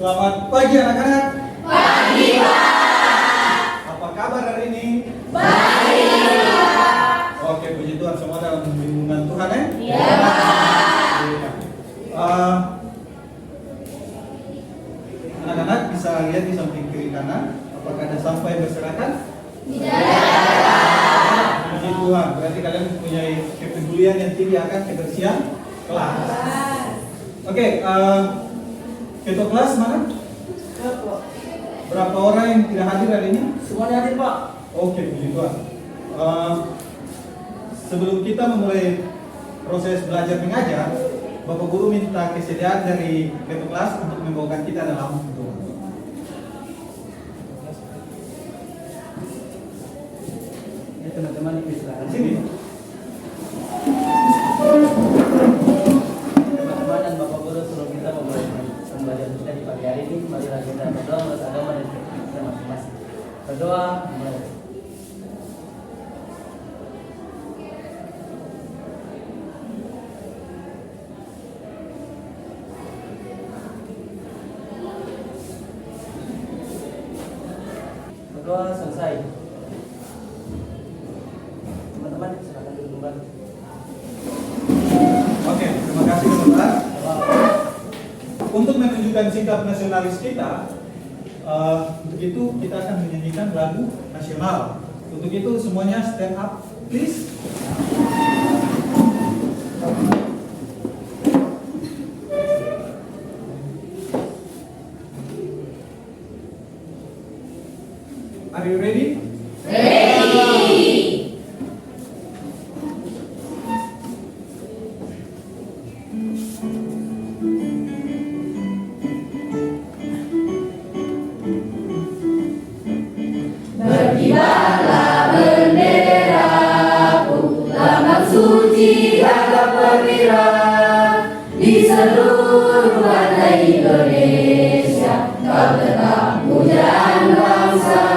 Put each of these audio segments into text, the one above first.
Selamat pagi anak-anak. Pagi, Pak. Apa kabar hari ini? Baik, Pak. Oke, puji Tuhan, semua dalam bimbingan Tuhan ya? Iya, Pak. Anak-anak bisa lihat di samping kiri kanan, apakah ada sampah yang berserakan? Tidak ada. Puji Tuhan, berarti kalian mempunyai kepedulian yang tinggi akan kebersihan kelas. Oke, ketua kelas mana? Berapa orang yang tidak hadir hari ini? Semuanya hadir, Pak. Oke, puji Tuhan. Sebelum kita memulai proses belajar mengajar, Bapak Guru minta kesediaan dari ketua kelas untuk membawakan kita dalam doa. Ya, teman-teman silakan Sini. Teman-teman dan Bapak Guru, sebelum kita memulai pembelajaran kita di pagi hari ini, marilah kita berdoa menurut agama dan kita masing-masing. Berdoa, mulai. Berdoa selesai. Teman-teman silakan duduk kembali. Oke, terima kasih teman-teman. Untuk menunjukkan sikap nasionalis kita, untuk itu kita akan menyanyikan lagu nasional. Untuk itu semuanya stand up, please. Are you ready? Ready. Berkibarlah benderaku, lambang suci gagah perwira di seluruh warga Indonesia. Kau tetap pujaan bangsa.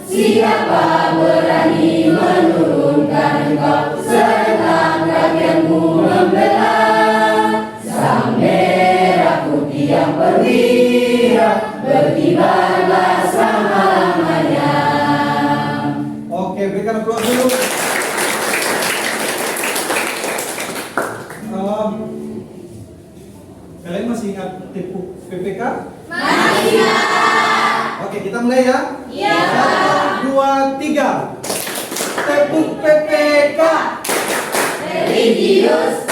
Siapa berani menurunkan engkau, serta rakyatmu membelah. Sang merah putih yang perwira, berkibarlah selama-lamanya. Oke, berikan aplaus dulu. Kalian masih ingat tipu PPK? Masih. Oke, kita mulai ya. Iya. 1, 2, 3. Tepuk PPK. Religius,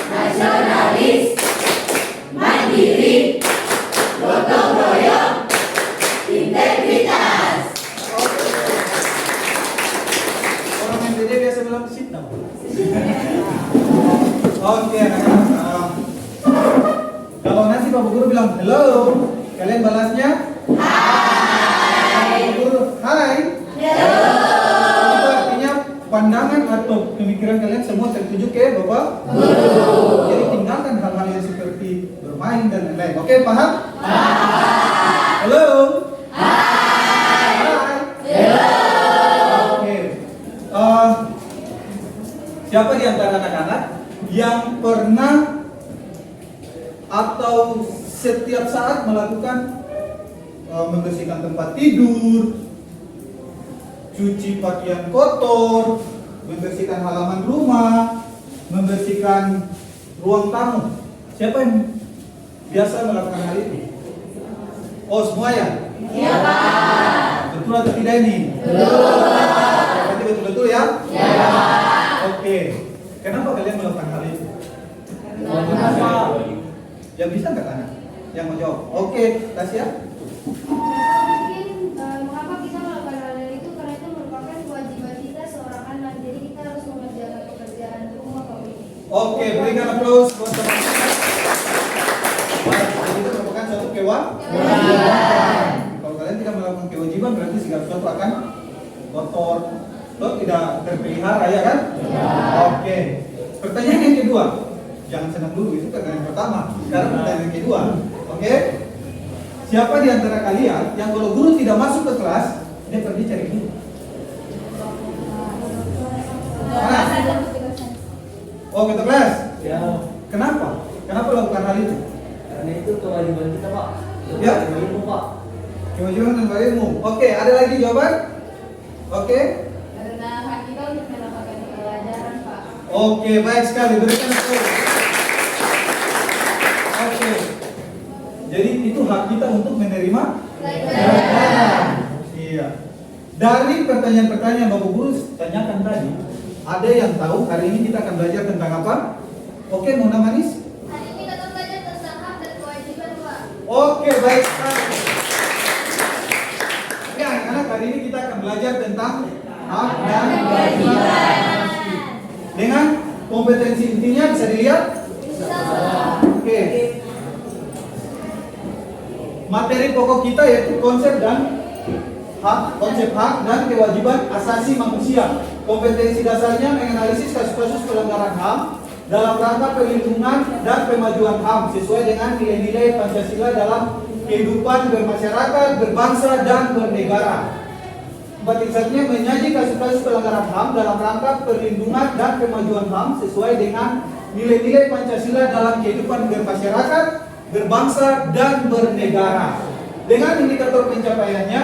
nasionalis, mandiri, gotong royong, integritas. Orang yang beda biasa bilang sit down. Oke, anak-anak. Kalau nanti Bapak Guru bilang hello, kalian balasnya hai. Bapak Guru hai. Hello. Itu artinya pandangan atau pemikiran kalian semua tertuju ke Bapak Guru. Jadi tinggalkan hal-hal yang seperti bermain dan lain-lain. Oke, paham? Halo. Hai. Hello. Oke. Siapa di antara anak-anak yang pernah atau setiap saat melakukan membersihkan tempat tidur, cuci pakaian kotor, membersihkan halaman rumah, membersihkan ruang tamu? Siapa yang biasa melakukan hal itu? Oh, semua ya? Iya, Pak. Betul atau tidak ini? Betul. Berarti betul-betul ya? Iya, Pak. Oke. Kenapa kalian melakukan hal itu? Kenapa? Yang bisa nggak tanya? Yang mau jawab? Oke, Tasya. Mungkin mengapa kita melakukan hal itu, karena itu merupakan kewajiban kita seorang anak, jadi kita harus mengerjakan pekerjaan rumah Pak Widi. Oke, berikan aplaus buat teman-teman. Baik, jadi itu merupakan suatu kewajiban. Kalau kalian tidak melakukan kewajiban, berarti segala sesuatu akan kotor, atau tidak terpelihara, ya kan? Oke. Pertanyaan yang kedua, jangan senang dulu, itu pertanyaan yang pertama. Sekarang pertanyaan yang kedua, oke? Siapa di antara kalian yang kalau guru tidak masuk ke kelas, dia pergi cari guru? Mana? Oh, ke kelas? Ya, Kenapa? Kenapa lakukan hal itu? karena itu kewajiban kita, Pak. Ya? Ilmu, Pak. Kewajiban menuntut ilmu. Oke, ada lagi jawaban? Oke. Karena hak kita untuk mendapatkan pelajaran, Pak. Oke, baik sekali. Berikan aplaus. Oke. Jadi itu hak kita untuk menerima pelajaran. Iya. Dari pertanyaan-pertanyaan yang Bapak Guru tanyakan tadi, ada yang tahu hari ini kita akan belajar tentang apa? Oke, Mona Manis? Hari ini kita belajar tentang hak dan kewajiban, Pak. Oke, baik sekali. Ya, anak-anak, hari ini kita akan belajar tentang hak dan kewajiban. Dengan kompetensi intinya bisa dilihat? Oke. Materi pokok kita yaitu konsep hak dan kewajiban asasi manusia. Kompetensi dasarnya menganalisis kasus-kasus pelanggaran HAM dalam rangka perlindungan dan pemajuan HAM sesuai dengan nilai-nilai Pancasila dalam kehidupan bermasyarakat, berbangsa, dan bernegara. Satunya menyaji kasus-kasus pelanggaran HAM dalam rangka perlindungan dan kemajuan HAM sesuai dengan nilai-nilai Pancasila dalam kehidupan bermasyarakat, berbangsa, dan bernegara. Dengan indikator pencapaiannya,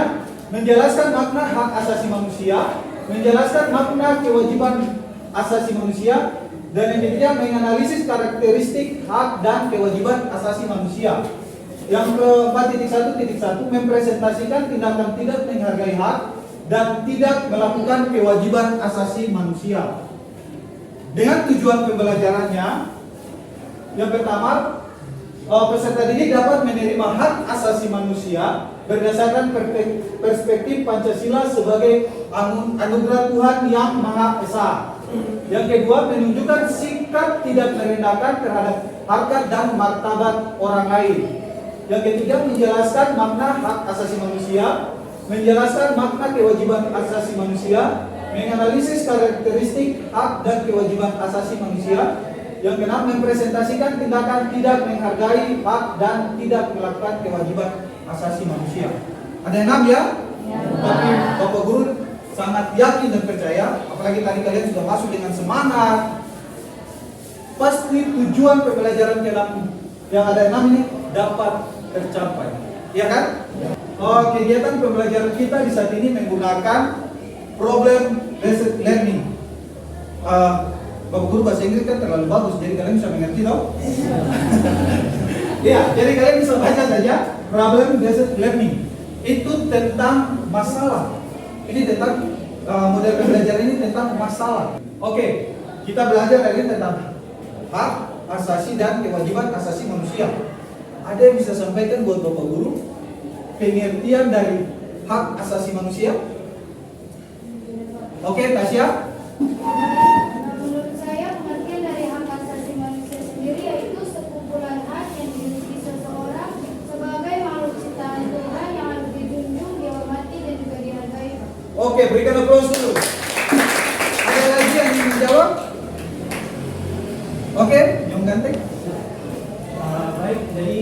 menjelaskan makna hak asasi manusia, menjelaskan makna kewajiban asasi manusia, dan yang ketiga menganalisis karakteristik hak dan kewajiban asasi manusia. Yang keempat, 1.1 mempresentasikan tindakan tidak menghargai hak dan tidak melakukan kewajiban asasi manusia. Dengan tujuan pembelajarannya, yang pertama, peserta didik dapat menerima hak asasi manusia berdasarkan perspektif Pancasila sebagai anugerah Tuhan yang Maha Esa. Yang kedua, menunjukkan sikap tidak merendahkan terhadap harkat dan martabat orang lain. Yang ketiga, menjelaskan makna hak asasi manusia, menjelaskan makna kewajiban asasi manusia, menganalisis karakteristik hak dan kewajiban asasi manusia. Yang keenam, mempresentasikan tindakan tidak menghargai hak dan tidak melakukan kewajiban asasi manusia. Ada 6 ya? Tapi Bapak Guru sangat yakin dan percaya, apalagi tadi kalian sudah masuk dengan semangat, pasti tujuan pembelajaran yang ada 6 ini dapat tercapai. Iya kan? Kegiatan pembelajaran kita di saat ini menggunakan problem based learning. Bapak Guru bahasa Inggris kan terlalu bagus, jadi kalian bisa mengerti tau? Ya, jadi kalian bisa baca saja problem based learning. Itu tentang masalah. Ini tentang model pembelajaran ini tentang masalah. Oke, kita belajar hari ini tentang hak asasi dan kewajiban asasi manusia. Ada yang bisa sampaikan buat Bapak Guru pengertian dari hak asasi manusia? Oke, Tasya? Menurut saya, pengertian dari hak asasi manusia sendiri yaitu sekumpulan hak yang dimiliki seseorang sebagai makhluk ciptaan Tuhan yang harus dijunjung, dihormati, dan juga dihargai. Oke, berikan aplaus dulu. Ada lagi yang ingin menjawab? Oke, Nyong Ganteng. Baik, jadi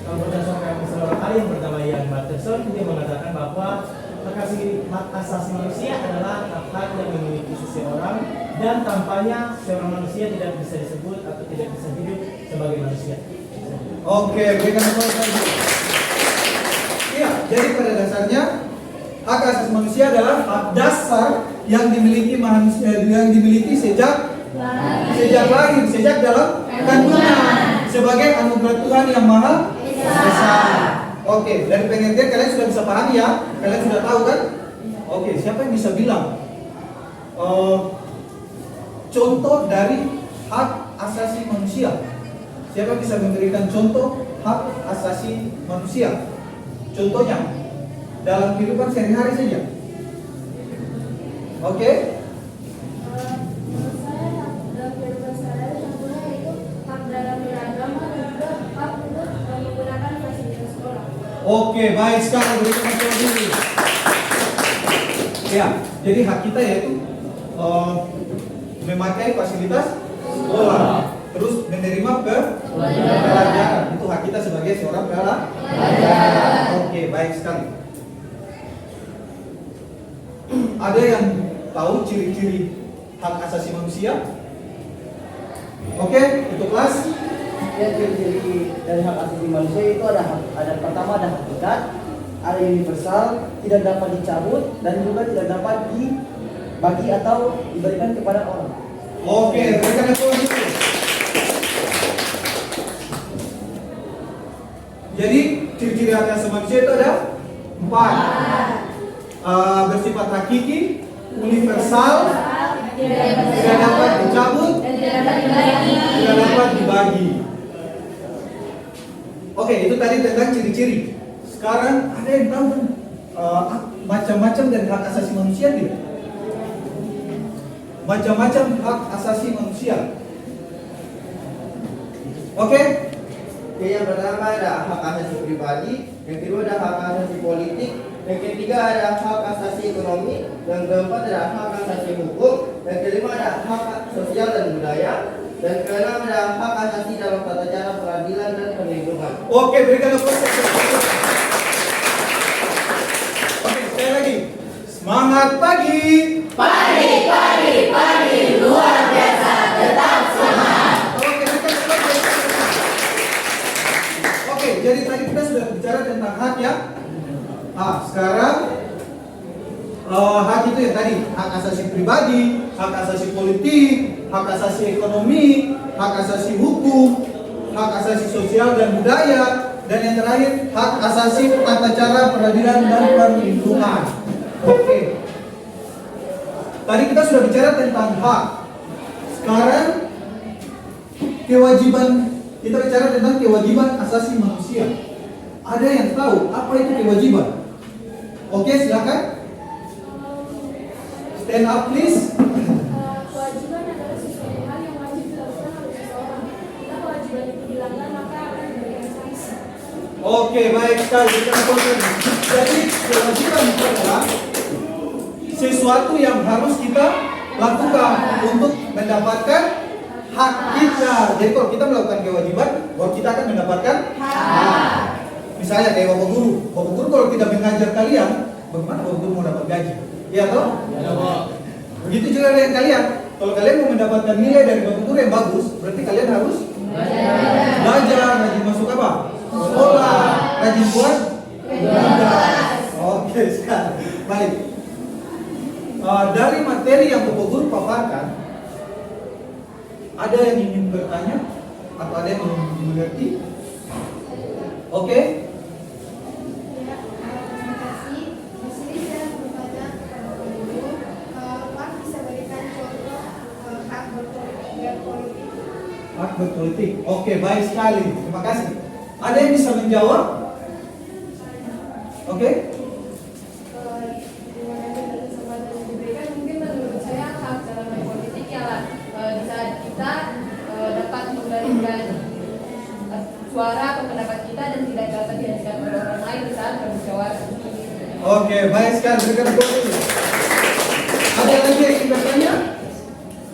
berdasarkan beberapa kali yang pertama yang Matterson, dia mengatakan bahwa hak asasi manusia adalah hak yang dimiliki seseorang dan tampaknya seorang manusia tidak bisa disebut atau tidak bisa hidup sebagai manusia. Oke, berikan aplaus lagi. Iya, jadi pada dasarnya hak asasi manusia adalah hak dasar yang dimiliki manusia, yang dimiliki sejak lahir, sejak dalam kandungan sebagai anugerah Tuhan yang Maha Esa. Oke, dari pengertian kalian sudah bisa pahami ya? Kalian sudah tahu kan? Oke, siapa yang bisa bilang contoh dari hak asasi manusia? Siapa bisa memberikan contoh hak asasi manusia? Contohnya dalam kehidupan sehari-hari saja. Oke? Menurut saya, dalam kehidupan sehari-hari contohnya yaitu hak dalam beragama dan juga hak untuk menggunakan fasilitas sekolah. Oke, baik sekali, berikan aplaus dulu. Ya, jadi hak kita yaitu memakai fasilitas sekolah, terus menerima pelajaran. Itu hak kita sebagai seorang pelajar. Oke, baik sekali. Ada yang tahu ciri-ciri hak asasi manusia? Oke, itu kelas. Ya, ciri-ciri dari hak asasi manusia itu ada pertama ada hakikat, ada universal, tidak dapat dicabut dan juga tidak dapat dibagi atau diberikan kepada orang. Oke, berikan applause dulu. Jadi ciri-ciri hak asasi manusia itu ada 4. Bersifat hakiki, universal, tidak dapat dicabut, tidak dapat dibagi. Oke, itu tadi tentang ciri-ciri. Sekarang ada yang tahu kan macam-macam dari hak asasi manusia tidak? Macam-macam hak asasi manusia. Oke? Oke, yang pertama ada hak asasi pribadi, yang kedua ada hak asasi politik, yang ketiga ada hak asasi ekonomi, yang keempat ada hak asasi hukum, yang kelima ada hak sosial dan budaya, dan keenam ada hak asasi dalam tata cara peradilan dan perlindungan. Oke, berikan applause. Oke, sekali lagi. Semangat pagi. Pagi, luar biasa, tetap semangat. Oke, berikan applause. Oke, jadi tadi kita sudah bicara tentang hak ya. Sekarang hak itu ya tadi, hak asasi pribadi, hak asasi politik, hak asasi ekonomi, hak asasi hukum, hak asasi sosial dan budaya, dan yang terakhir hak asasi tata cara peradilan dan perlindungan. Oke. Tadi kita sudah bicara tentang hak. Sekarang kewajiban, kita bicara tentang kewajiban asasi manusia. Ada yang tahu apa itu kewajiban? Oke, silakan. Stand up please. Kewajiban adalah sesuatu hal yang wajib dilakukan oleh seseorang. Jika kewajiban itu dilanggar, maka akan diberikan sanksi. Oke, baik sekali. Jadi kewajiban itu adalah sesuatu yang harus kita lakukan untuk mendapatkan hak kita. Jadi kalau kita melakukan kewajiban, bahwa kita akan mendapatkan hak. Misalnya kayak Bapak Guru kalau tidak mengajar kalian, bagaimana Bapak Guru mau dapat gaji? Iya toh? Begitu juga dengan kalian. Kalau kalian mau mendapatkan nilai dari Bapak Guru yang bagus, berarti kalian harus belajar, rajin masuk apa? Sekolah, rajin buat tugas. Oke, sekarang baik. Dari materi yang Bapak Guru paparkan, ada yang ingin bertanya atau ada yang ingin mengerti? Oke? Ya, terima kasih. Di sini saya bertanya kepada Bapak Guru, Pak bisa berikan contoh hak berpolitik? Hak berpolitik. Oke, baik sekali. Terima kasih. Ada yang bisa menjawab? Oke? Diberikan mungkin menurut saya hak dalam berpolitik ialah di saat kita dapat memberikan suara atau pendapat kita dan tidak dapat dihasilkan oleh orang lain di saat bermusyawarah. Oke, baik sekali. Berikan tepuk. Ada lagi yang ingin bertanya?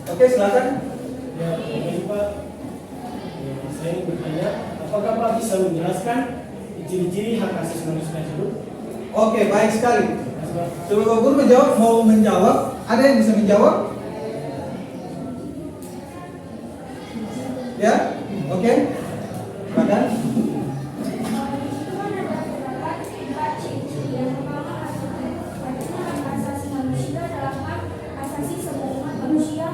Oke, silakan. Ya, ini Pak. Saya ingin bertanya, apakah Pak bisa menjelaskan ciri-ciri hak asasi manusia tersebut? Oke, baik sekali. Sebelum Bapak Guru mau menjawab, ada yang bisa menjawab? Ya? Oke? Silakan. Itu kan ada terdapat 4 ciri. Yang pertama artinya hak asasi manusia adalah hak asasi semua umat manusia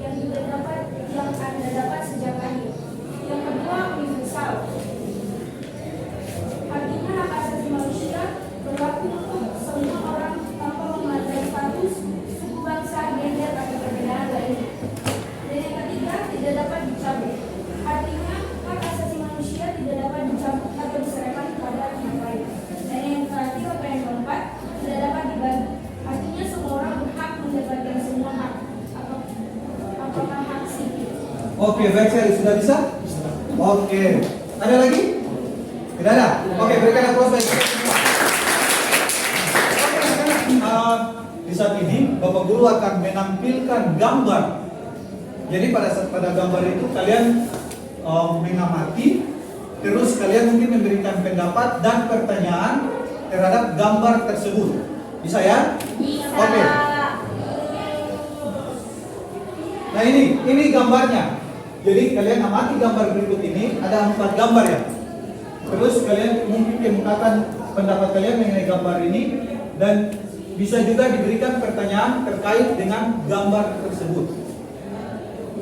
yang Anda dapat sejak lahir. Yang kedua universal. Artinya hak asasi manusia berlaku untuk semua orang tanpa memandang status, suku, bangsa, gender atau perbedaan lainnya. Dan yang ketiga tidak dapat dicabut. Artinya hak asasi manusia tidak dapat dicabut atau diserahkan kepada orang lain. Dan yang terakhir atau yang keempat tidak dapat dibagi. Artinya semua orang berhak mendapatkan semua hak. Apakah hak sipil? Oke, baik sekali. Sudah bisa? Oke. Ada lagi? Tidak ada? Oke, berikan aplaus baik. Di saat ini Bapak Guru akan menampilkan gambar. Jadi pada gambar itu kalian mengamati, terus kalian mungkin memberikan pendapat dan pertanyaan terhadap gambar tersebut. Bisa ya? Bisa. Oke. Nah ini gambarnya. Jadi kalian amati gambar berikut ini, ada 4 gambar ya. Terus kalian mungkin kemukakan pendapat kalian mengenai gambar ini dan bisa juga diberikan pertanyaan terkait dengan gambar tersebut.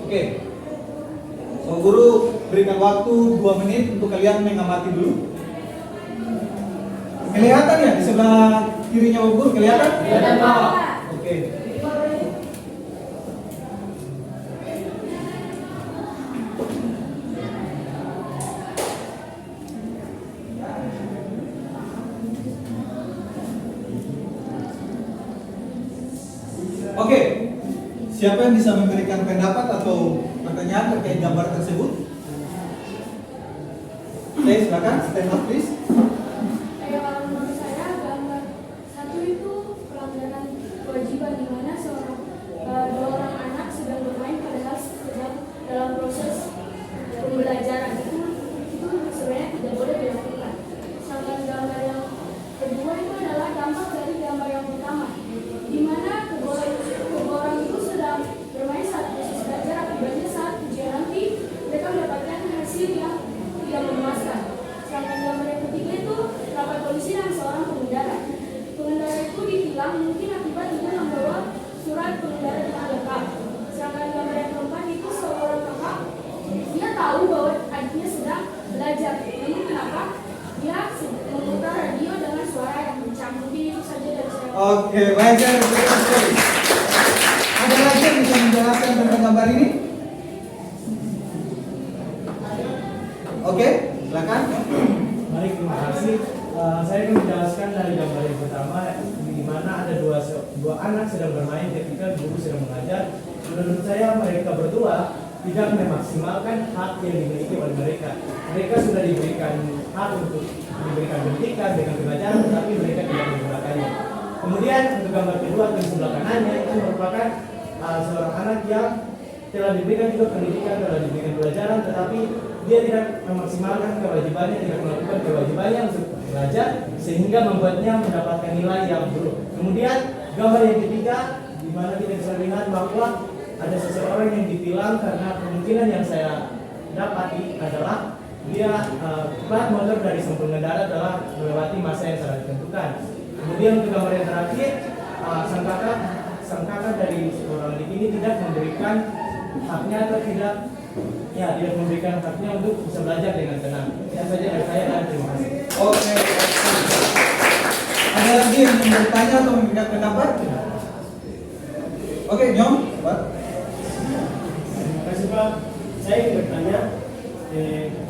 Oke. So, guru berikan waktu 2 menit untuk kalian mengamati dulu. Kelihatan ya di sebelah kirinya Bapak Guru, kelihatan? Kelihatan, Pak. Oke. Oke. Siapa yang bisa memberikan pendapat atau pertanyaan terkait gambar tersebut? Oke, silakan stand up please. Kalau menurut saya gambar 1 itu pelanggaran kewajiban di mana dua orang anak sedang bermain padahal sedang dalam proses pembelajaran itu sebenarnya tidak boleh dilakukan. Sedangkan gambar yang kedua itu adalah dampak dari gambar yang pertama, di mana kedua orang itu sedang bermain saat proses belajar, akibatnya saat ujian nanti mereka mendapatkan hasil yang tidak memuaskan. Sedangkan gambar yang ketiga itu rapat polisi dan seorang pengendara. Pengendara itu ditilang mungkin akibat tidak membawa surat pengendara dengan lengkap. Sedangkan gambar yang keempat itu seorang kakak, dia tahu bahwa adiknya sedang belajar, namun kenapa dia memutar radio dengan suara yang kencang. Mungkin itu saja dari saya. Oke, baik sekali. Ada lagi yang bisa menjelaskan tentang gambar ini? Oke, silakan. Baik, terima kasih. Saya akan menjelaskan dari gambar yang pertama, di mana ada dua anak sedang bermain ketika guru sedang mengajar. Menurut saya mereka berdua tidak memaksimalkan hak yang dimiliki oleh mereka. Mereka sudah diberikan hak untuk diberikan pendidikan dengan pelajaran, tetapi mereka tidak menggunakannya. Kemudian untuk gambar kedua di sebelah kanannya itu merupakan seorang anak yang telah diberikan juga pendidikan, telah diberikan pelajaran, tetapi dia tidak memaksimalkan kewajibannya, tidak melakukan kewajibannya untuk belajar, sehingga membuatnya mendapatkan nilai yang buruk. Kemudian gambar yang ketiga, di mana kita bisa lihat bahwa ada seseorang yang ditilang karena kemungkinan yang saya dapati adalah dia plat motor dari sang pengendara telah melewati masa yang sangat ditentukan. Kemudian untuk gambar yang terakhir, sang kakak dari seorang adik ini tidak memberikan haknya atau tidak memberikan haknya untuk bisa belajar dengan tenang. Itu saja dari saya dan terima kasih. Oke. Ada lagi yang ingin bertanya atau memberikan pendapat? Oke, Nyom. Pak. Terima kasih Pak. Saya ingin bertanya,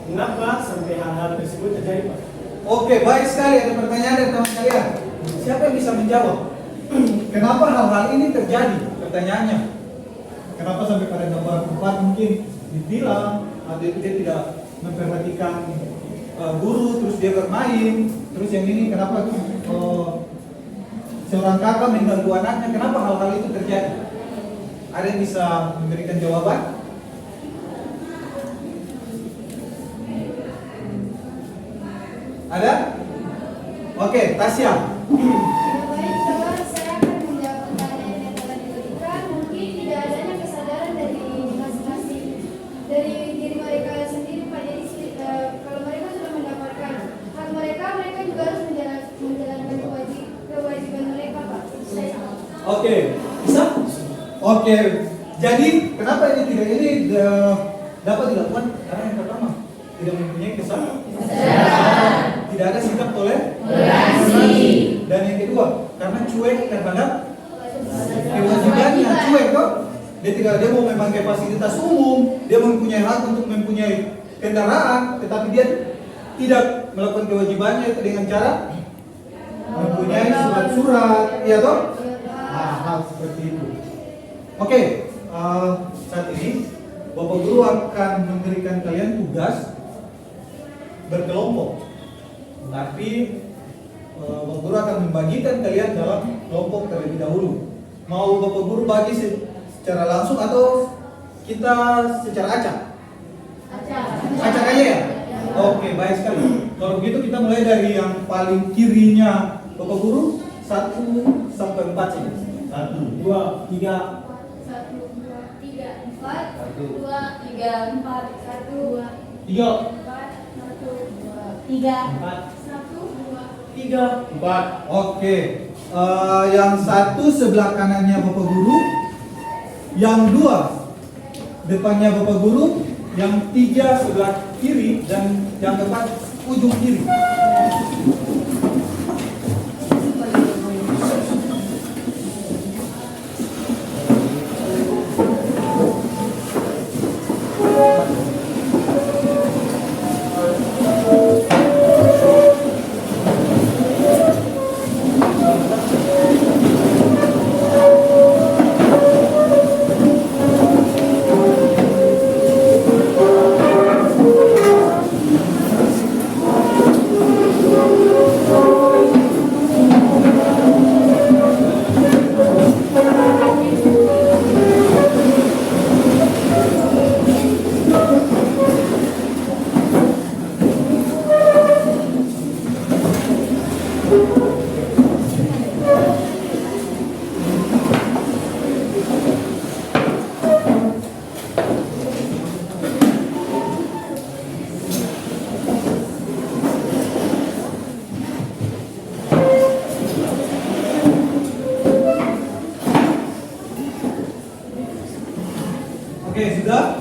kenapa sampai hal-hal tersebut terjadi Pak? Oke, baik sekali. Ada pertanyaan dari teman kalian. Siapa yang bisa menjawab? Kenapa hal-hal ini terjadi? Pertanyaannya. Kenapa sampai pada gambar 4 mungkin ditilang atau dia tidak memperhatikan guru, terus dia bermain, terus yang ini kenapa seorang kakak mengganggu anaknya? Kenapa hal-hal itu terjadi? Ada yang bisa memberikan jawaban? Ada? Oke, Tasya. Baik, coba saya akan menjawab pertanyaan yang telah diberikan. Mungkin tidak adanya kesadaran dari masing-masing dari diri mereka sendiri, Pak. Jadi kalau mereka sudah mendapatkan hak mereka, mereka juga harus menjalankan kewajiban mereka, Pak. Oke, bisa? Oke, jadi kenapa ini dapat dilakukan? Karena yang pertama tidak mempunyai kesadaran, tidak ada sikap toleransi, dan yang kedua karena cuek terhadap kewajibannya, cuek kok. Dia mau memakai fasilitas umum, dia mempunyai hak untuk mempunyai kendaraan, tetapi dia tidak melakukan kewajibannya itu dengan cara mempunyai surat-surat, ya toh? Hal seperti itu. Oke, saat ini Bapak Guru akan memberikan kalian tugas berkelompok. Tapi Bapak Guru akan membagikan kalian dalam kelompok terlebih dahulu. Mau Bapak Guru bagi secara langsung atau kita secara acak? Acak aja ya? Oke, baik sekali. Kalau begitu kita mulai dari yang paling kirinya Bapak Guru, 1 sampai 4 saja. 1, 2, 3. 1, 2, 3, 4. 1, 2, 3. 3, 4, 1, 2, 3, 4, 1, 2, 3, 4, 1, 2, 3, 4. Oke, yang satu sebelah kanannya Bapak Guru, yang dua depannya Bapak Guru, yang tiga sebelah kiri, dan yang keempat ujung kiri. Oke, sudah.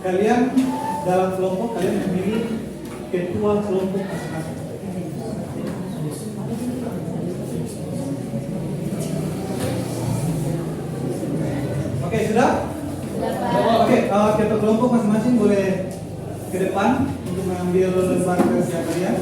Kalian dalam kelompok kalian memilih ketua kelompok masing-masing. Oke, sudah? Oke, ketua kelompok masing-masing boleh ke depan untuk mengambil lembar kerja kalian.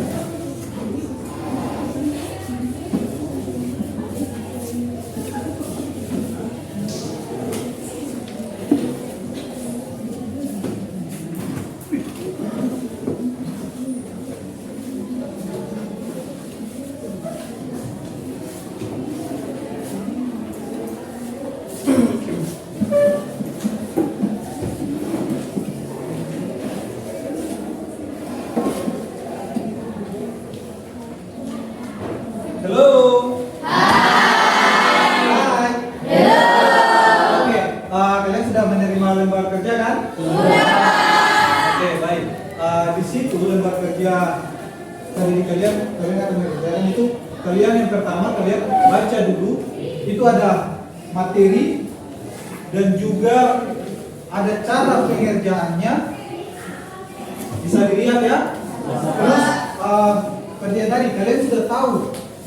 Halo. Hai. Oke, kalian sudah menerima lembar kerja kan? Oke, baik. Di situ lembar kerja dari kalian akan mengerjakan itu. Kalian yang pertama kalian baca dulu. Itu ada materi dan juga ada cara pengerjaannya. Bisa dilihat ya. Terus kerja tadi kalian sudah tahu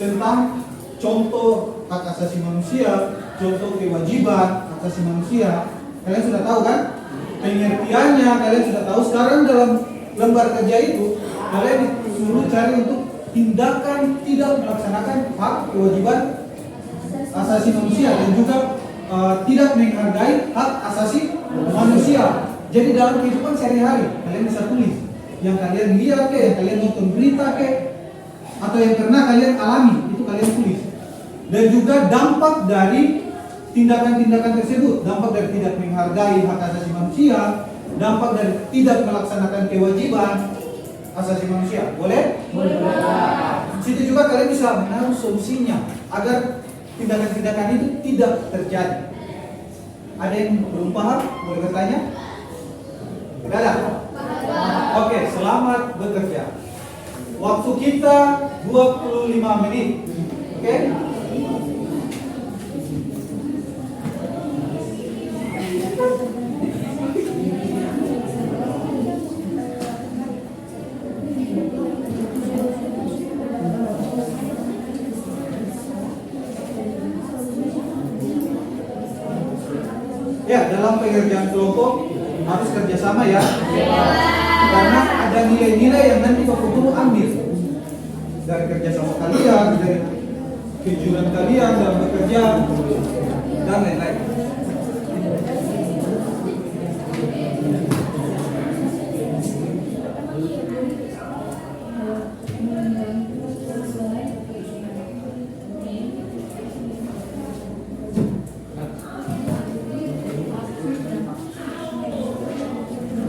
tentang contoh hak asasi manusia, contoh kewajiban hak asasi manusia. Kalian sudah tahu kan? Pengertiannya kalian sudah tahu. Sekarang dalam lembar kerja itu kalian disuruh cari untuk tindakan tidak melaksanakan hak kewajiban asasi manusia dan juga tidak menghargai hak asasi manusia. Jadi dalam kehidupan sehari-hari kalian bisa tulis yang kalian lihat yang kalian nonton berita atau yang pernah kalian alami, itu kalian tulis. Dan juga dampak dari tindakan-tindakan tersebut, dampak dari tidak menghargai hak asasi manusia, dampak dari tidak melaksanakan kewajiban asasi manusia. Boleh? Boleh. Situ juga kalian bisa menaruh solusinya agar tindakan-tindakan itu tidak terjadi. Ada yang belum paham? Boleh bertanya? Tidak ada? Oke, selamat bekerja. Waktu kita 25 menit. Oke? Ya, dalam pengerjaan kelompok harus kerjasama ya. Karena ada nilai-nilai yang nanti Bapak Guru ambil dari kerjasama kalian, dari kejujuran kalian dalam bekerja dan lain-lain.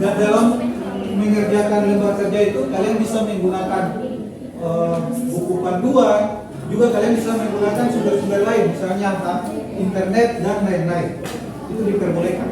Dan dalam mengerjakan lembar kerja itu kalian bisa menggunakan buku panduan, juga kalian bisa menggunakan sumber-sumber lain, misalnya internet dan lain-lain. Itu diperbolehkan.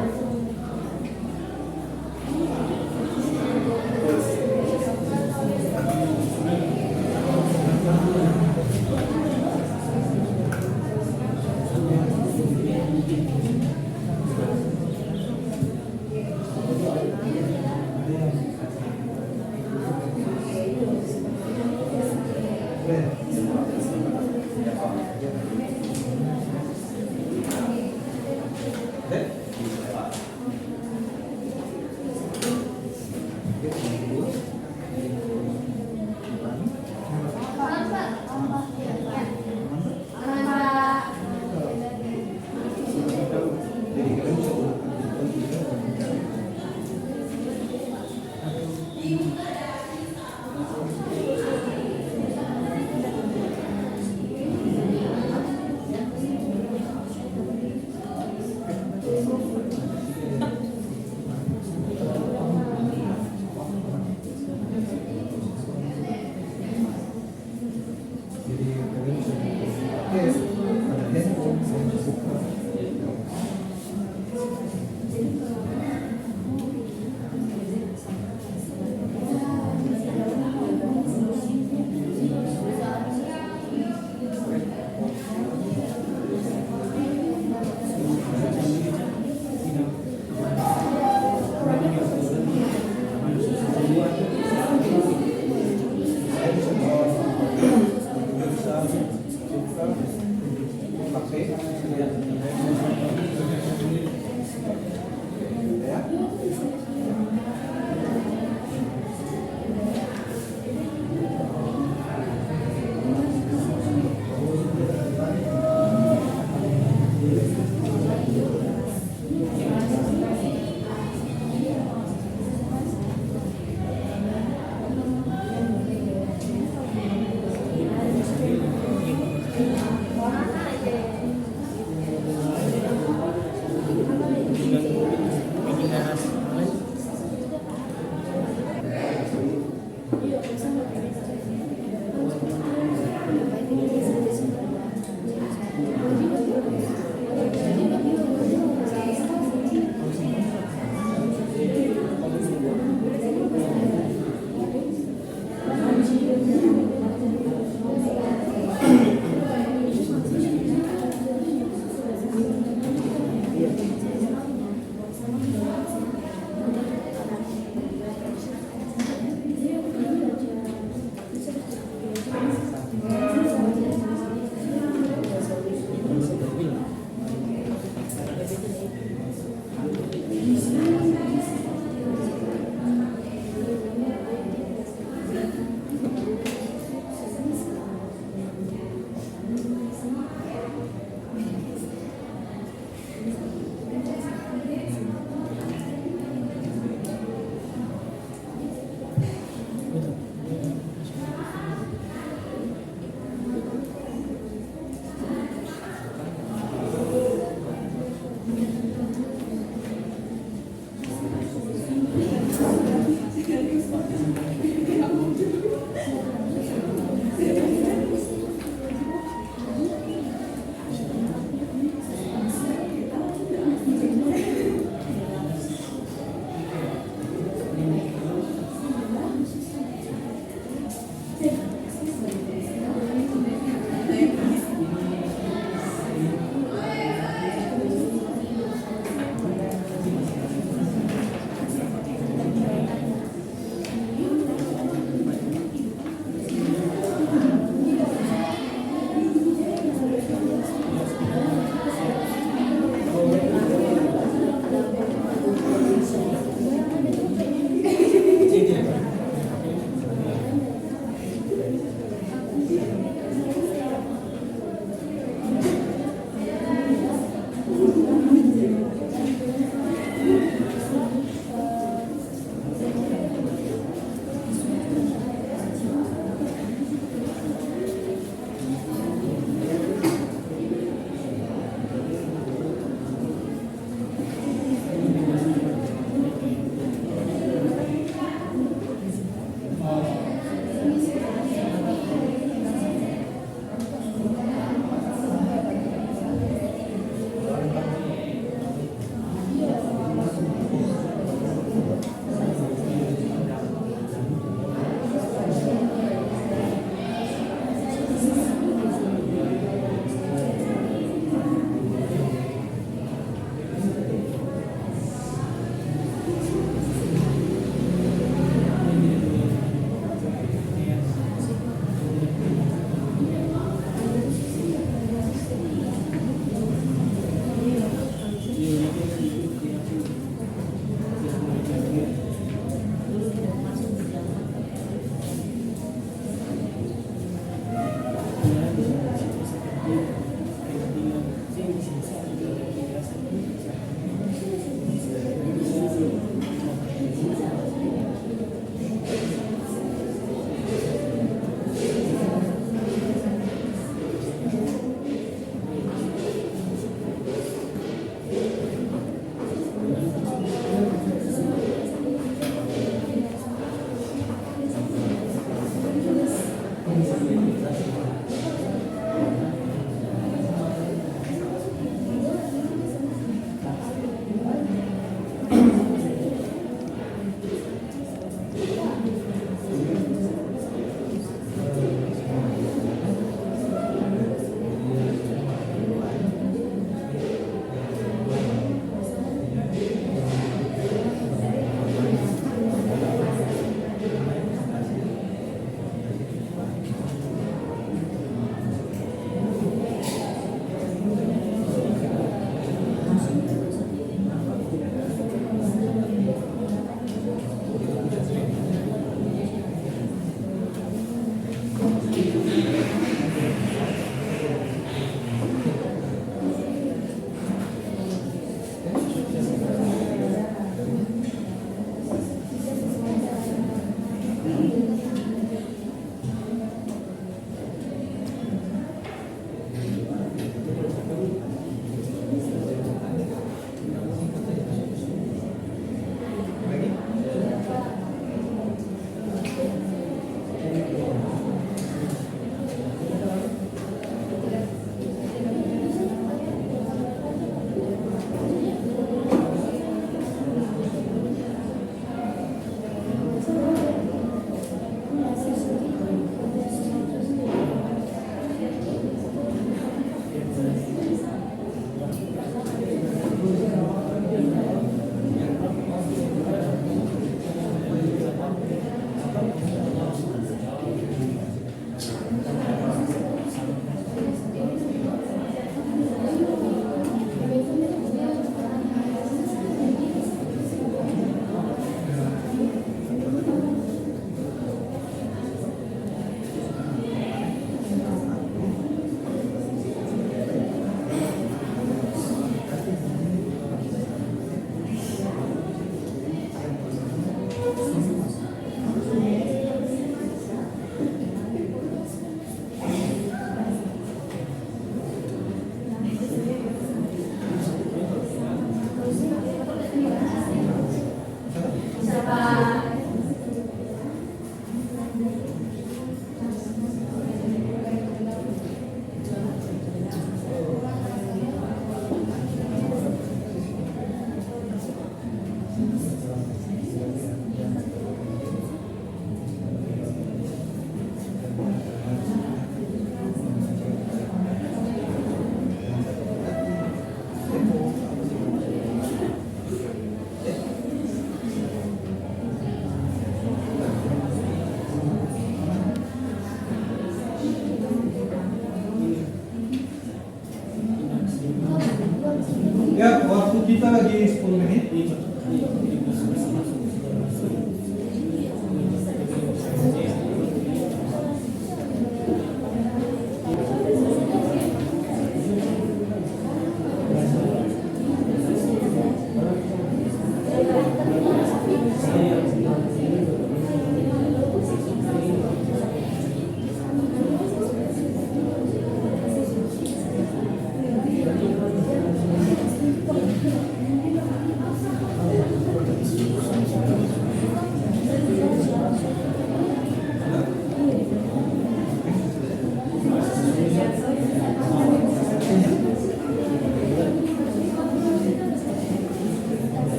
Ya, waktu kita lagi 10 menit.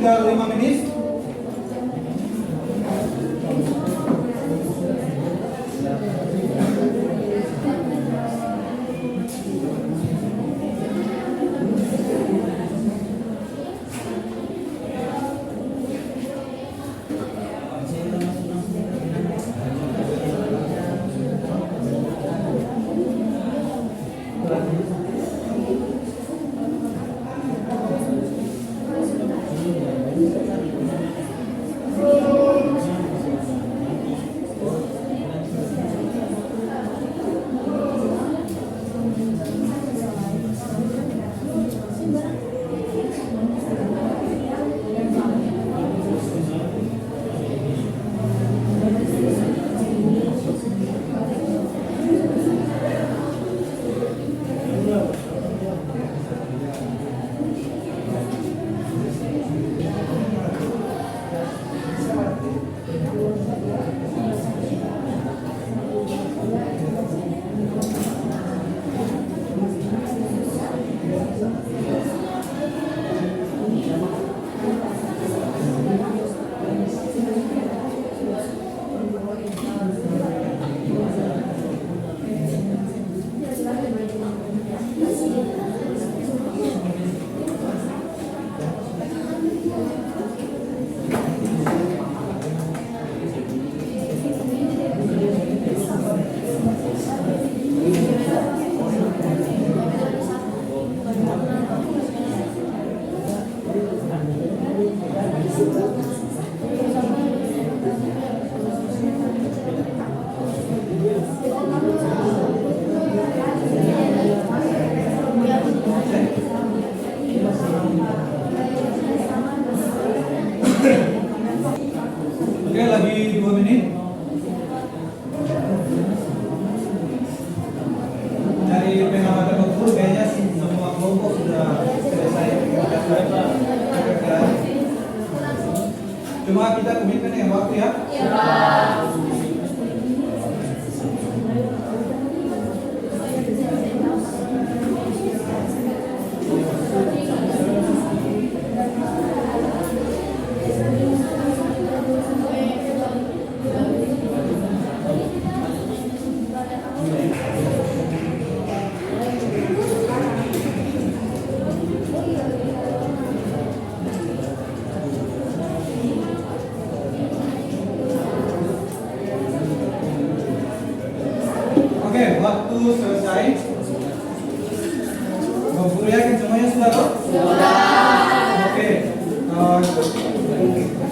tinggal 5 menit. Cuma kita komitmen dengan waktu ya. Oke, waktu selesai. Memperlihatkan semuanya sudah toh? Oke.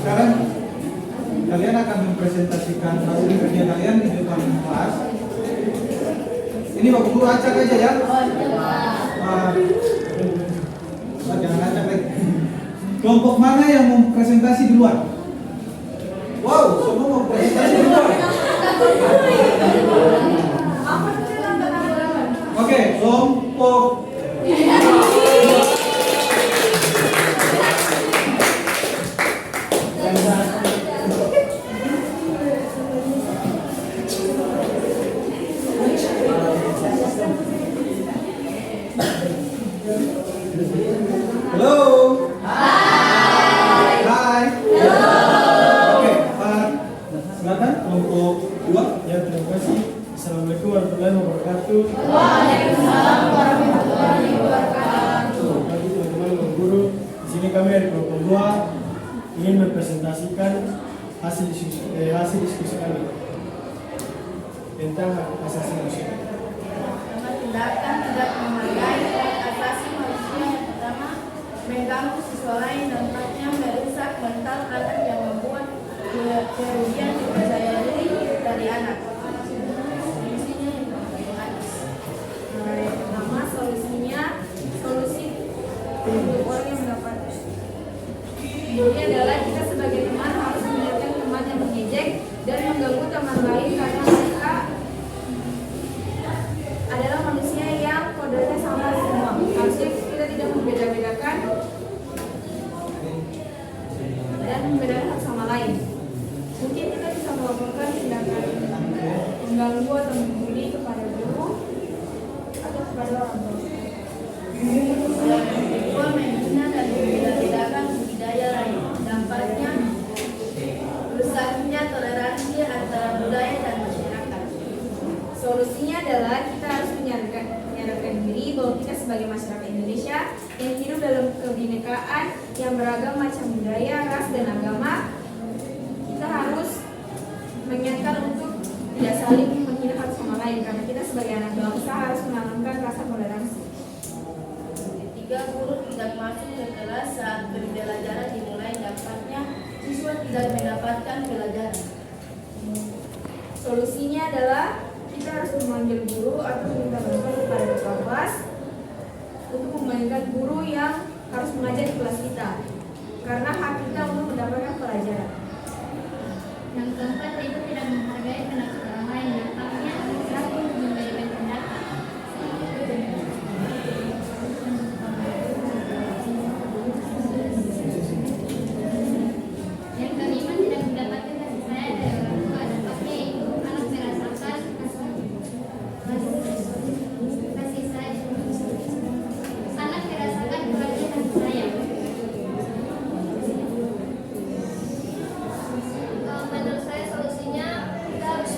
Sekarang kalian akan mempresentasikan hasil kerja kalian di depan kelas. Ini Bapak Guru acak aja ya. Jangan acak lagi. Kelompok mana yang mau presentasi duluan? Wow, semua mau presentasi duluan. Oke, kelompok halo. Hai. Oke, silakan kelompok 2. Ya, terima kasih. Assalamualaikum warahmatullahi wabarakatuh. Waalaikumsalam warahmatullahi wabarakatuh. Bagi teman-teman guru, di sini kami dari kelompok 2 ingin mempresentasikan hasil diskusi kami tentang hak asasi manusia. Tindakan tidak menghargai hak asasi manusia yang pertama mengganggu siswa lain, dampaknya merusak mental anak yang membuat kerugian percaya diri dari anak. Solusinya yang pertama, solusi untuk orang yang mendapat. Ini adalah kita sebagai teman harus mengingatkan teman yang mengejek dan mengganggu teman lain karena mereka adalah manusia yang kodenya sama semua. Harusnya kita tidak membeda-bedakan dan membedakan satu sama lain. Mungkin kita bisa melakukan tindakan mengganggu atau membuli kepada guru atau kepada orang tua. Yang kedua, menghina dan membeda-bedakan budaya lain. Dampaknya rusaknya toleransi antara budaya dan masyarakat. Solusinya adalah kita harus menyadarkan diri bahwa kita sebagai masyarakat Indonesia yang hidup dalam kebinekaan yang beragam macam budaya, ras, dan agama, kita harus mengingatkan untuk tidak saling menghina satu sama lain karena kita sebagai anak bangsa harus menanamkan rasa toleransi. Ketiga, guru tidak masuk ke kelas saat pembelajaran dimulai, dampaknya siswa tidak mendapatkan pelajaran. Solusinya adalah kita harus memanggil guru atau meminta bantuan kepada kepala kelas untuk memainkan guru yang harus mengajar di kelas kita karena hak kita untuk mendapatkan pelajaran. Yang keempat, itu tidak menghargai pendapat orang lain. Dampaknya satu memberikan pendapat. Yang kelima, tidak mendapatkan kasih sayang dari orang tua. Dampaknya itu anak merasakan kasih sayang. Anak merasakan kurangnya kasih sayang. Menurut saya solusinya kita harus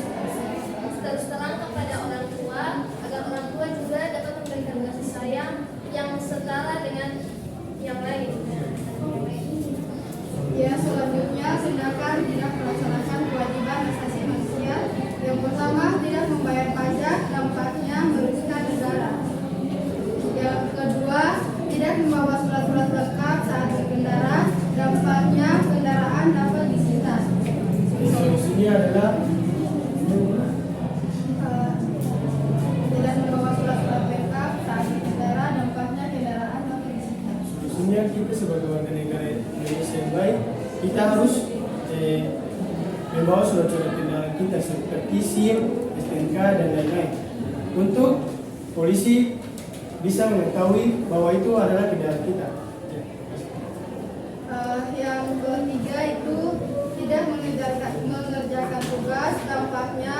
terus terang kepada orang tua agar orang tua juga dapat memberikan kasih sayang yang setara dengan yang lain. Ya, selanjutnya tindakan tidak melaksanakan kewajiban asasi manusia. Yang pertama, tidak membayar pajak, dampaknya merugikan negara. Yang kedua, tidak membawa surat-surat lengkap saat berkendara, dampaknya kendaraan dapat disita. Solusinya adalah Tidak membawa surat-surat lengkap saat berkendara, dampaknya kendaraan dapat disita. solusinya kita sebagai warga negara Indonesia yang baik, kita harus membawa surat-surat kendaraan kita seperti SIM, STNK, dan lain-lain untuk polisi bisa mengetahui bahwa itu adalah kendaraan kita. Yang ketiga itu tidak mengerjakan tugas, dampaknya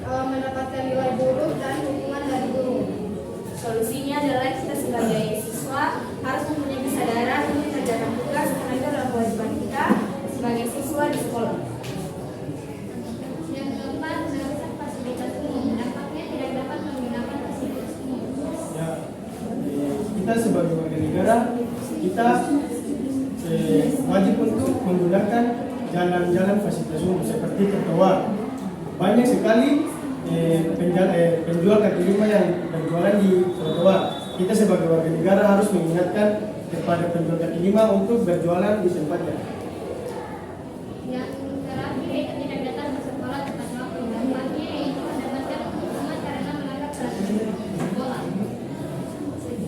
mendapatkan nilai buruk dan hukuman dari guru. Solusinya adalah kita sebagai siswa harus mempunyai kesadaran untuk mengerjakan tugas karena itu adalah kewajiban kita sebagai siswa di sekolah. Yang keempat, merusak fasilitas umum. Dampaknya tidak dapat menggunakan fasilitas umum. Ya, kita sebagai warga negara kita wajib untuk menggunakan jalan-jalan fasilitas umum seperti trotoar. Banyak sekali penjual kaki lima yang berjualan di trotoar. Kita sebagai warga negara harus mengingatkan kepada penjual kaki lima untuk berjualan di tempatnya. Yang terakhir yaitu tidak datang ke sekolah tepat waktu. Dampaknya yaitu mendapatkan hukuman karena melanggar peraturan sekolah.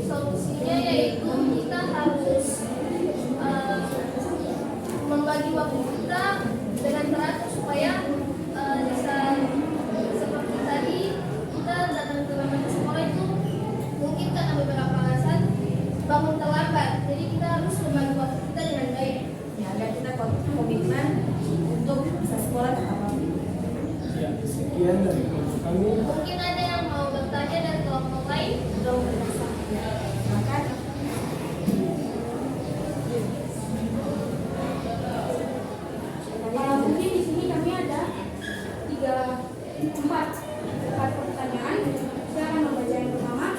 Solusinya yaitu kita harus membagi waktu kita dengan teratur supaya bisa seperti tadi kita datang ke sekolah itu mungkin karena beberapa alasan bangun terlambat, jadi kita harus membagi waktu kita dengan baik. Ya, agar kita komitmen untuk bisa sekolah tepat waktu. Ya, sekian dari kami. Mungkin ada yang mau bertanya dari kelompok lain. Silakan. Mungkin di sini kami ada empat pertanyaan. Saya akan membaca yang pertama.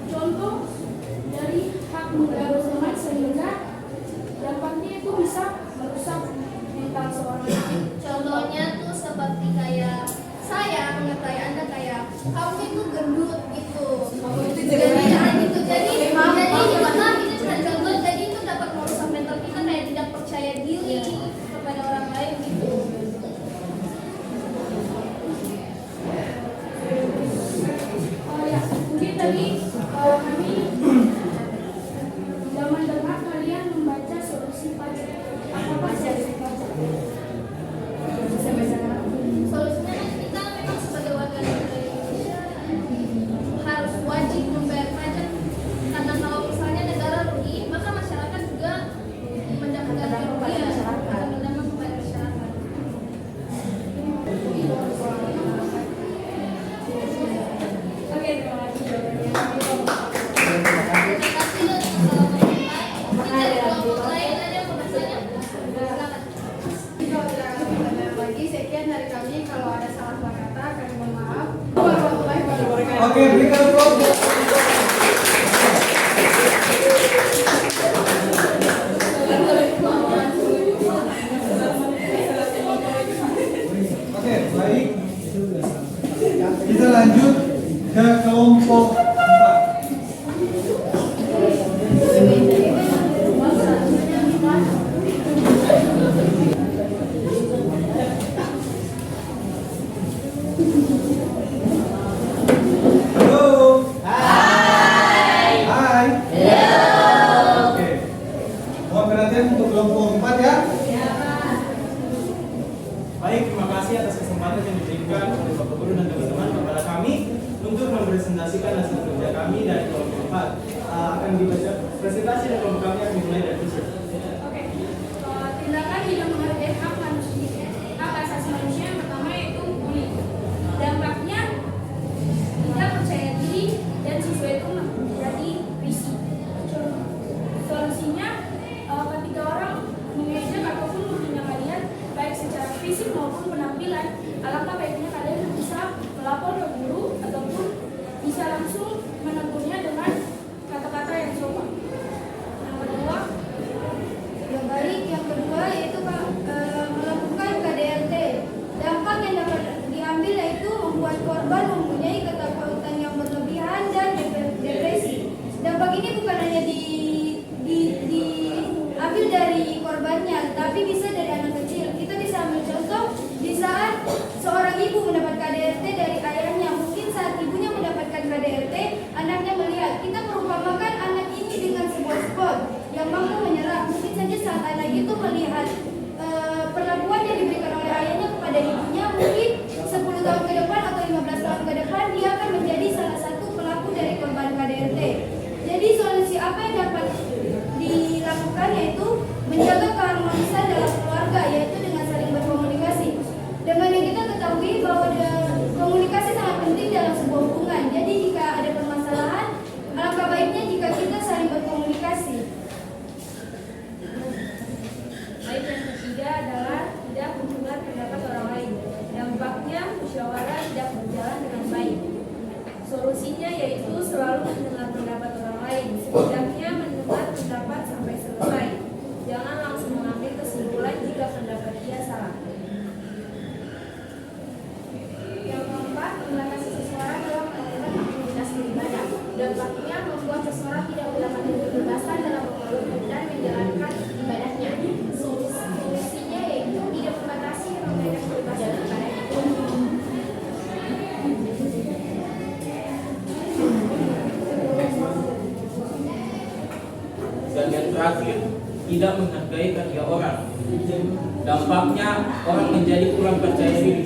Contoh dari hak muda bersama sehingga dampaknya itu bisa merusak mental seorang. Contohnya tuh seperti kayak saya mengetahui Anda kayak kamu itu gendut gitu. Jadi itu cuma contoh, jadi itu dapat merusak mental kita kayak tidak percaya diri kepada orang lain gitu. Oh ya, mungkin tadi kami zaman dengar kalian membaca solusi pajak. Apa solusi pajak? Bisa baca kan? Solusinya kita memang sebagai warga negara Indonesia harus wajib membayar pajak, karena kalau misalnya negara rugi maka masyarakat juga mendapatkan kerugian, akan membayar masyarakat. Oke, terima kasih jawabannya. Terima kasih untuk kelompok lain. Mungkin dari kelompok lain ada yang mau bertanya? Silakan. Kalau tidak ada pertanyaan lagi, sekian dari kami. Kalau ada salah kata, kami mohon maaf. Warahmatullahi wabarakatuh. Oke, berikan aplaus. Oke, baik. Kita lanjut ke kelompok 4. Halo. Hai. Hai. Oke. Mohon perhatian untuk kelompok 4 ya. Baik, terima kasih atas kesempatan yang diberikan oleh Bapak Guru dan teman-teman kepada kami untuk mempresentasikan hasil kerja kami dari kelompok 4. Akan dibaca presentasi dari kelompok kami yang dimulai dari teacher. Oke. Tindakan tidak menghargai hak manusia, hak asasi manusia yang pertama yaitu bullying. Dampaknya tidak percaya diri dan siswa itu menjadi risih. Solusinya ketika orang mengejek ataupun menghina kalian baik secara fisik maupun penampilan, alangkah baiknya kalian bisa melapor ke guru ataupun bisa langsung menegurnya dengan kata-kata yang sopan. Yang kedua Dan yang terakhir, tidak menghargai karya orang. Dampaknya orang menjadi kurang percaya diri.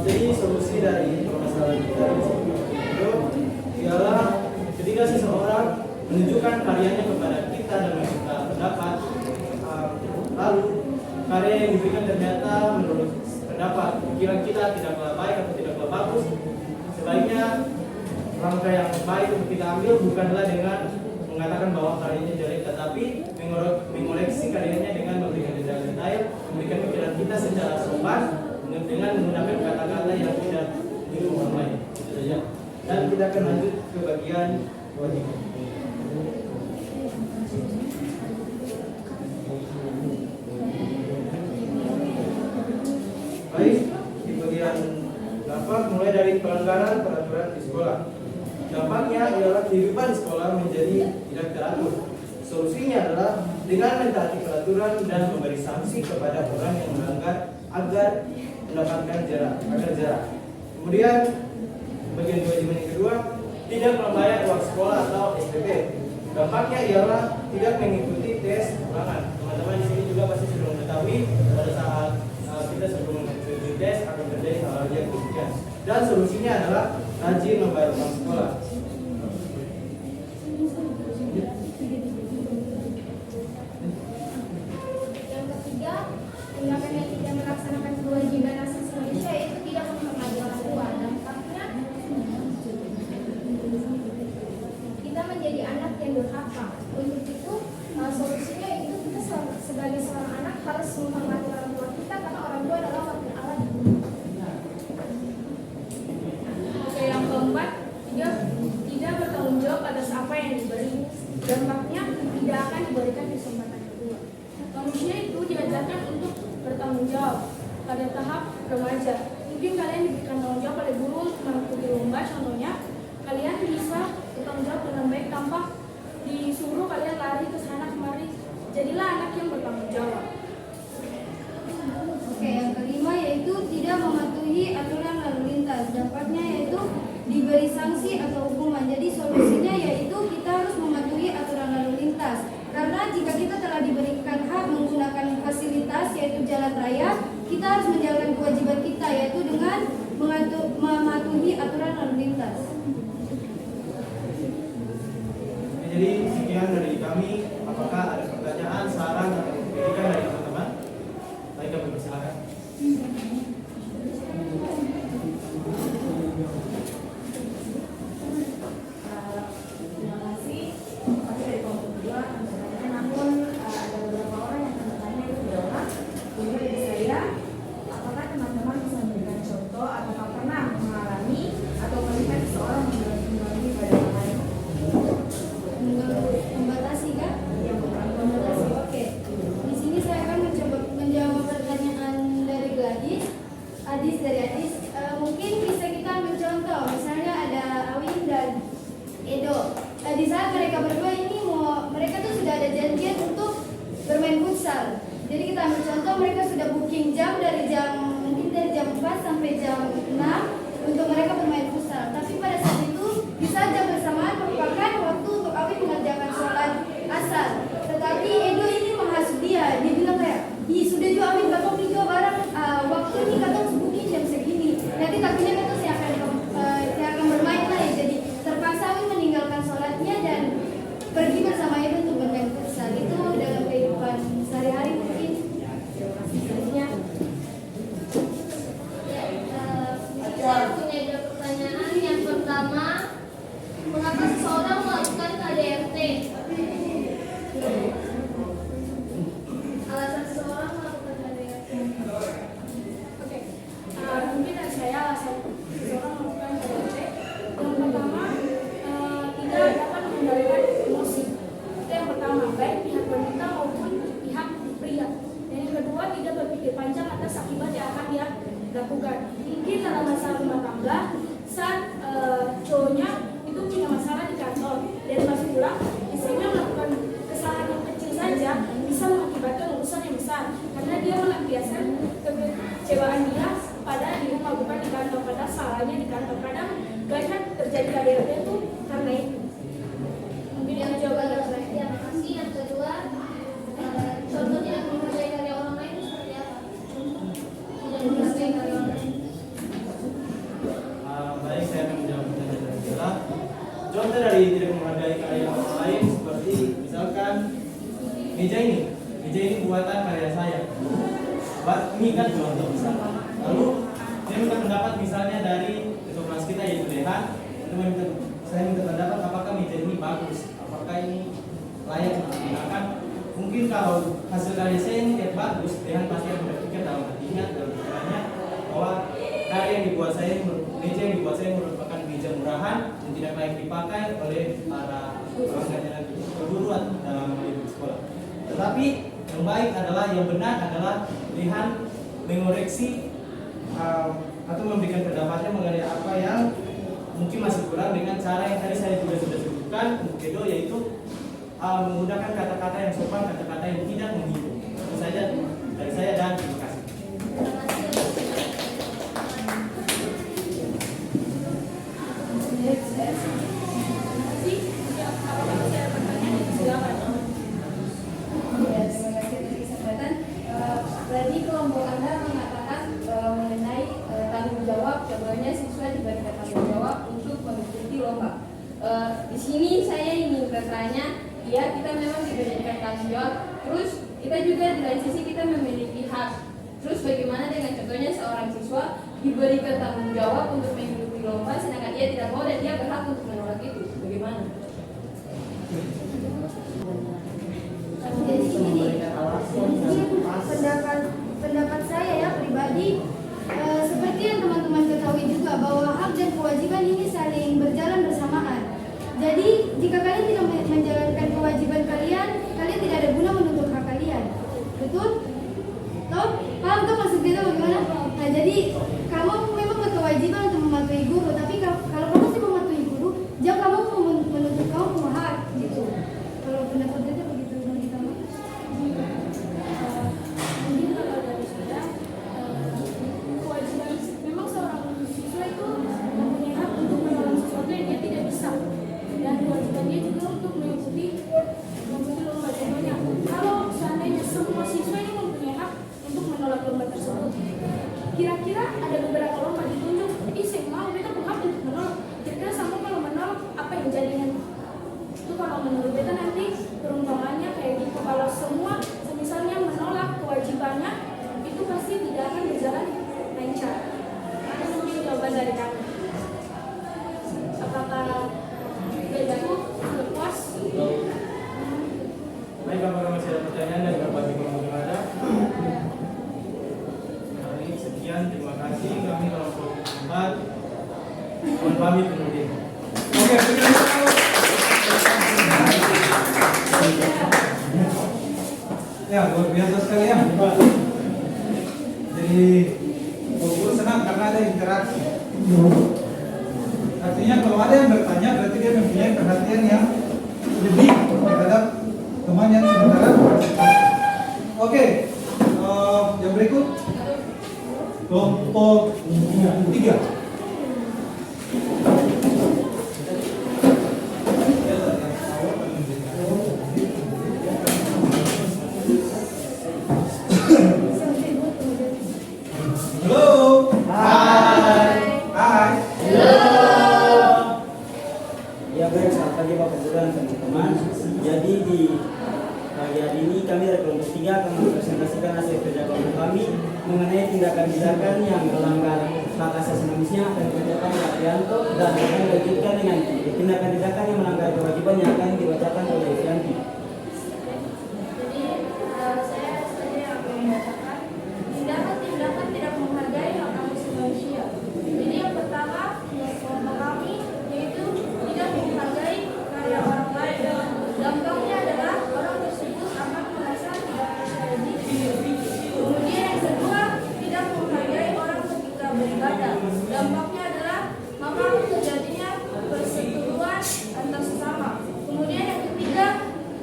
Jadi solusi dari permasalahan kita itu ialah ketika seseorang menunjukkan karyanya kepada kita dan meminta pendapat, lalu karya yang diberikan ternyata menurut pendapat pikiran kita tidaklah baik atau tidaklah bagus, sebaiknya langkah yang baik untuk kita ambil bukanlah dengan mengatakan bahwa karyanya jelek, tetapi mengoreksi karyanya dengan memberikan detail-detail, memberikan pikiran kita secara sopan dengan menggunakan kata-kata yang tidak menyinggung orang lain. Itu saja. Dan kita akan lanjut ke bagian kewajiban. Baik, di bagian 8 mulai dari pelanggaran peraturan di sekolah. Dampaknya ialah kehidupan sekolah menjadi tidak teratur. Solusinya adalah dengan mentaati peraturan dan memberi sanksi kepada orang yang melanggar agar mendapatkan jarak. Kemudian bagian kewajiban yang kedua, tidak membayar uang sekolah atau SPP. Dampaknya ialah tidak mengikuti tes ulangan. Teman-teman di sini juga pasti sudah mengetahui pada saat kita sebelum mengikuti tes akan terjadi hal-hal yang demikian. Dan solusinya adalah rajin membayar uang sekolah. Yang ketiga, tindakan yang tidak melaksanakan kewajiban asasi manusia itu tidak menghormati orang tua. Dampaknya kita menjadi anak yang durhaka. Untuk itu solusinya itu kita sebagai seorang anak harus menghormati orang tua kita karena orang tua adalah wakil Allah. Oke, yang keempat, tidak bertanggung jawab atas apa yang diberi. Dampaknya tidak akan diberikan kesempatan kedua. Manusia itu diajarkan untuk bertanggung jawab pada tahap remaja. Mungkin kalian diberikan tanggung jawab oleh guru untuk mengikuti lomba, contohnya kalian bisa bertanggung jawab dengan baik tanpa disuruh kalian lari ke sana kemari. Jadilah anak yang bertanggung jawab. Oke, yang kelima yaitu tidak mematuhi aturan lalu lintas. Dampaknya yaitu diberi sanksi atau hukuman. Jadi solusinya yaitu kita harus mematuhi aturan lalu lintas. Karena jika kita telah diberikan hak menggunakan fasilitas yaitu jalan raya, kita harus menjalankan kewajiban kita yaitu dengan mematuhi aturan lalu lintas. Jadi sekian dari kami. Apakah ada pertanyaan, saran, atau kritikan dari teman-teman? Baik, kami persilakan. Terima kasih. Pasti dari kelompok kedua namun ada beberapa orang yang akan bertanya itu adalah menurut dari saya, apakah teman-teman bisa memberikan contoh atau pernah mengalami atau melihat seseorang mengalami pada orang lain? Membatasi kan? Yang Membatasi. Oke. Di sini saya akan menjawab pertanyaan dari Adis dari Adis. Mungkin bisa kita ambil contoh. Misalnya ada Awin dan Edo. Di saat mereka berdua ini mereka tuh sudah ada janjian untuk bermain futsal. Jadi kita ambil contoh, mereka sudah booking jam mungkin dari jam 4 sampai jam 6 untuk mereka bermain futsal. Tapi pada saat itu di saat jam bersamaan merupakan waktu untuk Awin mengerjakan sholat asar. Tetapi Edo ini menghasut dia bilang kayak, sudah juga Awin katong juga barang waktu ini katong booking jam segini. Nanti takutnya katong saya akan bermain lah ya. Jadi terpaksa Awin meninggalkan sholatnya dan pergi bersama Edo untuk bermain futsal. Itu dalam kehidupan sehari-hari mungkin. selanjutnya. Saya punya dua pertanyaan. Yang pertama, mengapa seseorang melakukan KDRT? Alasan seseorang melakukan KDRT. Oke, mungkin dari saya alasan seseorang melakukan KDRT. Yang pertama, tidak dapat mengendalikan emosi. Itu yang pertama, baik pihak wanita maupun pihak pria. Dan yang kedua, tidak berpikir panjang atas akibat yang akan dia lakukan. Mungkin dalam masa rumah tangga, saat cowoknya itu punya masalah di kantor dan masih pulang, istrinya melakukan kesalahan yang kecil saja bisa mengakibatkan urusan yang besar karena dia melampiaskan kekecewaan dia pada di rumah bukan di kantor, padahal salahnya di kantor. Kadang banyak terjadi KDRT itu karena itu. menghargai karya orang lain, seperti misalkan meja ini buatan karya saya. Ini kan contoh misalkan. Lalu saya minta pendapat misalnya dari ketua kelas kita yaitu Dehan. Saya minta pendapat apakah meja ini bagus, apakah ini layak digunakan. Mungkin kalau hasil karya saya ini tidak bagus, Dehan pasti akan berpikir dalam hatinya, dalam pikirannya bahwa karya yang dibuat saya, meja yang dibuat saya merupakan meja murahan dan tidak layak dipakai oleh para pelanggan guru dalam sekolah. Tetapi yang baik adalah, yang benar adalah Dehan mengoreksi atau memberikan pendapatnya mengenai apa yang mungkin masih kurang dengan cara yang tadi saya juga sudah sebutkan, Kedo, yaitu menggunakan kata-kata yang sopan, kata-kata yang tidak menyinggung. Itu saja dari saya dan terima kasih. Berarti kelompok Anda mengatakan mengenai tanggung jawab, contohnya siswa diberikan tanggung jawab untuk mengikuti lomba. Di sini saya ingin bertanya, ya kita memang diberikan tanggung jawab, terus kita juga di lain sisi kita memiliki hak. Terus bagaimana dengan contohnya seorang siswa diberikan tanggung jawab untuk mengikuti lomba, sedangkan dia tidak mau dan dia berhak untuk menolak itu, bagaimana? Jadi ini pendapat saya ya pribadi, seperti yang teman-teman ketahui juga bahwa hak dan kewajiban ini saling berjalan bersamaan. Jadi jika kalian tidak menjalankan kewajiban kalian, kalian tidak ada guna menuntut hak kalian. Betul? Toh? Paham tuh maksud kita bagaimana? Nah jadi kamu memang berkewajiban untuk mematuhi guru, tapi kalau kamu masih mematuhi guru, jangan kamu menuntut kamu punya hak gitu. Kalau pendapat kita begitu bagi kamu. Mungkin kalau dari saya, kewajiban memang seorang siswa itu mempunyai hak untuk melakukan sesuatu yang dia tidak bisa, dan kewajiban dia juga untuk mengikuti lomba. Contohnya, kalau seandainya semua siswa ini mempunyai hak untuk menolak lomba tersebut, kira-kira ada beberapa lomba ditunjuk, saya mau beta berhak untuk menolak. Kira-kira sama kalau menolak apa yang jadinya? Itu kalau menurut beta nanti perumpamannya kayak gitu. Kalau semua misalnya menolak kewajibannya, itu pasti tidak akan berjalan lancar. Ada mungkin jawaban dari kami. Apakah begitu? Sudah puas? Baik, apakah masih ada pertanyaan dari Bapak Ibu yang ada? Baik, sekian, terima kasih. Kami kelompok 4 mohon pamit kemudian. Oke, ya luar biasa sekali ya. Jadi guru senang karena ada interaksi. Artinya kalau ada yang bertanya berarti dia mempunyai perhatian yang lebih terhadap teman yang sementara. Oke, yang berikut kelompok 3. Halo. Hai. Hai. Ya baik, selamat pagi Bapak Guru dan teman-teman. Jadi di pagi hari ini kami dari kelompok 3 akan mempresentasikan hasil kerja kelompok kami mengenai tindakan-tindakan yang melanggar hak asasi manusia akan dibacakan oleh Arianto dan akan dilanjutkan dengan tindakan-tindakan yang melanggar kewajiban yang akan dibacakan oleh Yanti. Jadi saya setuju yang akan membacakan tindakan-tindakan tidak menghargai hak asasi manusia. Jadi yang pertama kelompok kami yaitu tidak menghargai karya orang lain. Dampaknya adalah orang tersebut akan merasa tidak percaya diri. Kemudian yang kedua tidak menghargai orang ketika beribadah. Dampaknya adalah maka terjadinya perseteruan antar sesama. Kemudian yang ketiga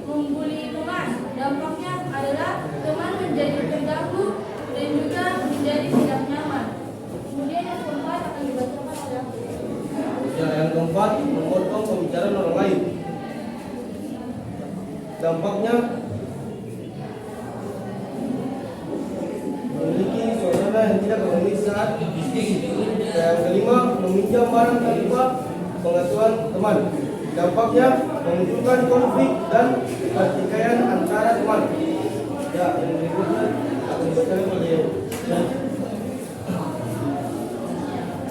membuli teman. Dampaknya adalah teman menjadi terganggu dan juga menjadi tidak nyaman. Kemudian yang keempat akan dibacakan oleh aku. Ya, yang keempat, memotong pembicaraan orang lain. Dampaknya memiliki suasana yang tidak harmonis saat diskusi. Yang kelima, meminjam barang tanpa pengetahuan teman. dampaknya memunculkan konflik dan pertikaian antara teman. Ya, yang berikutnya akan dibacakan oleh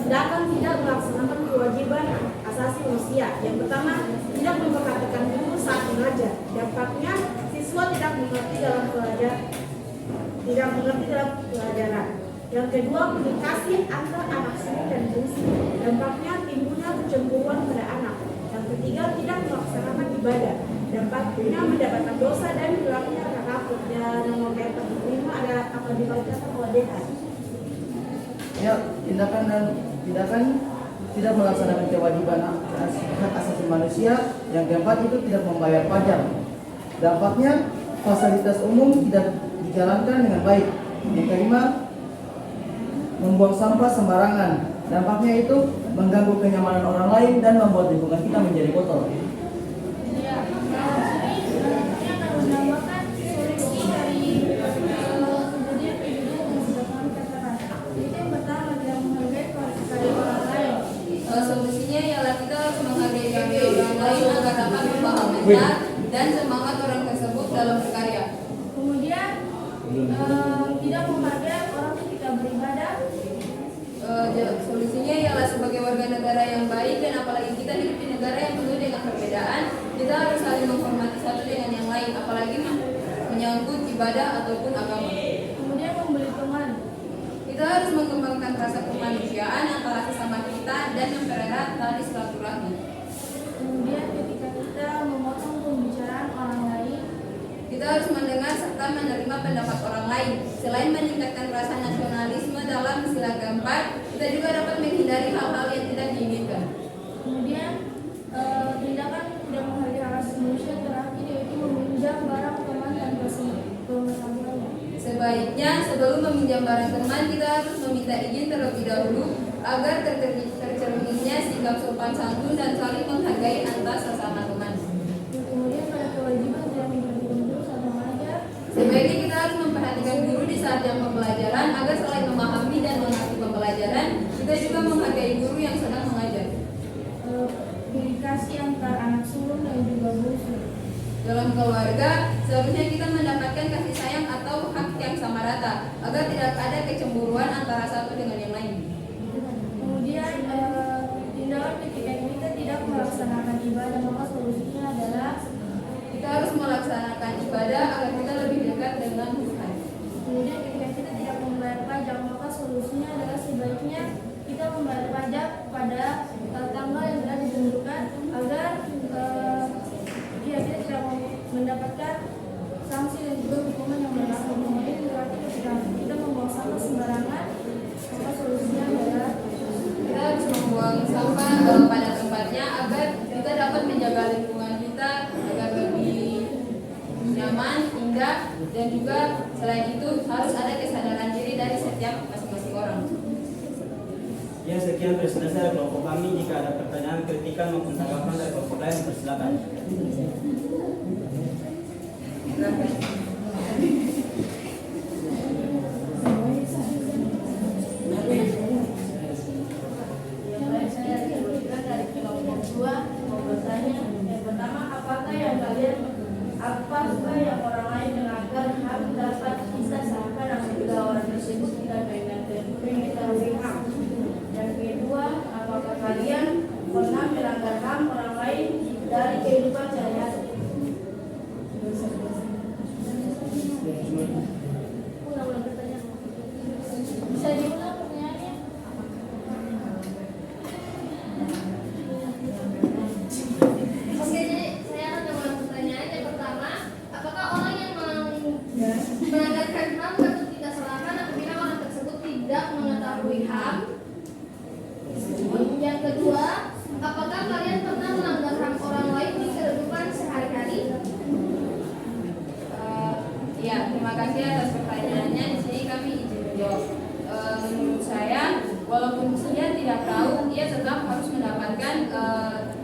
Tindakan tidak melaksanakan kewajiban asasi manusia. Yang pertama, tidak memperhatikan guru saat mengajar. Dampaknya, siswa tidak mengerti dalam pelajaran. Yang kedua, komunikasi antar anak sulung dan bungsu. Dampaknya, timbulnya kecemburuan pada anak. Yang ketiga, tidak melaksanakan ibadah. Dampaknya mendapatkan dosa dan hilangnya karakter. Dan nomor yang kelima ada akan dibacakan oleh Dekan. Ya, tindakan tidak melaksanakan kewajiban hak asasi manusia. Yang keempat itu tidak membayar pajak. Dampaknya fasilitas umum tidak dijalankan dengan baik. Yang kelima, membuang sampah sembarangan. Dampaknya itu mengganggu kenyamanan orang lain dan membuat lingkungan kita menjadi kotor. Ya, ini akan menambahkan solusi dari kejadian individu menggunakan kekerasan. Itu yang pertama, tidak menghargai karya orang lain. Solusinya ialah kita harus menghargai karya orang lain agar dapat memahaminya dan semangat orang tersebut dalam berkarya. Kemudian tidak menghargai orang ketika beribadah. Solusinya ialah sebagai warga negara yang baik dan apalagi kita hidup di negara yang penuh dengan perbedaan, kita harus saling menghormati satu dengan yang lain, apalagi menyangkut ibadah ataupun agama. Kemudian membeli teman. Kita harus mengembangkan rasa kemanusiaan antara sesama kita dan mempererat tali silaturahmi. Kemudian ketika kita memotong pembicaraan orang lain, kita harus mendengar serta menerima pendapat orang lain. Selain meningkatkan rasa nasionalisme dalam sila keempat, kita juga dapat menghindari hal-hal yang tidak diinginkan. kemudian tindakan tidak menghargai hak asasi manusia terakhir yaitu meminjam barang teman tanpa pengetahuannya. Sebaiknya sebelum meminjam barang teman, kita harus meminta izin terlebih dahulu agar tercerminnya sikap sopan santun dan saling menghargai antar sesama teman. Kemudian pada kewajiban tidak memperhatikan guru saat mengajar. Sebaiknya kita harus memperhatikan guru di saat jam pembelajaran agar selain memahami dan mengerti pembelajaran, kita juga menghargai guru yang sedang mengajar. Komunikasi antar anak sulung dan juga bungsu. Dalam keluarga, seharusnya kita mendapatkan kasih sayang atau hak yang sama rata agar tidak ada kecemburuan antara satu dengan yang lain. Kemudian tindakan ketika kita tidak melaksanakan ibadah, maka solusinya adalah Kita harus melaksanakan ibadah agar kita lebih dekat dengan Tuhan. kemudian ketika kita tidak membayar pajak, maka solusinya adalah sebaiknya kita membayar pajak pada tanggal yang telah ditentukan agar kita tidak mendapatkan sanksi dan juga hukuman yang berlaku. Kemudian berarti ketika kita membuang sampah sembarangan, maka solusinya adalah Kita harus membuang sampah pada tempatnya agar kita dapat menjaga lingkungan kita agar lebih nyaman, indah, dan juga selain itu harus ada kesadaran diri dari setiap masing-masing orang. Ya, sekian presentasi dari kelompok kami. Jika ada pertanyaan, kritikan maupun tanggapan dari kelompok lain, persilakan. Dari kelompok 2 mau bertanya, yang pertama, apakah yang orang lain dengarkan harus dapat kita sahkan apabila orang tersebut tidak mengetahui hak? Yang kedua, apakah kalian pernah melanggar HAM orang lain dari kehidupan sehari-hari? ulang-ulang pertanyaan. Bisa diulang pertanyaannya? Oke, jadi saya akan mengulang pertanyaan. Yang pertama, apakah orang yang melanggar HAM patut kita salahkan apabila orang tersebut tidak mengetahui HAM? Yang kedua, apakah kalian pernah melanggar HAM orang lain di kehidupan sehari-hari? Ya, terima kasih atas pertanyaannya. Di sini kami izin menjawab. Menurut saya, walaupun dia tidak tahu, dia tetap harus mendapatkan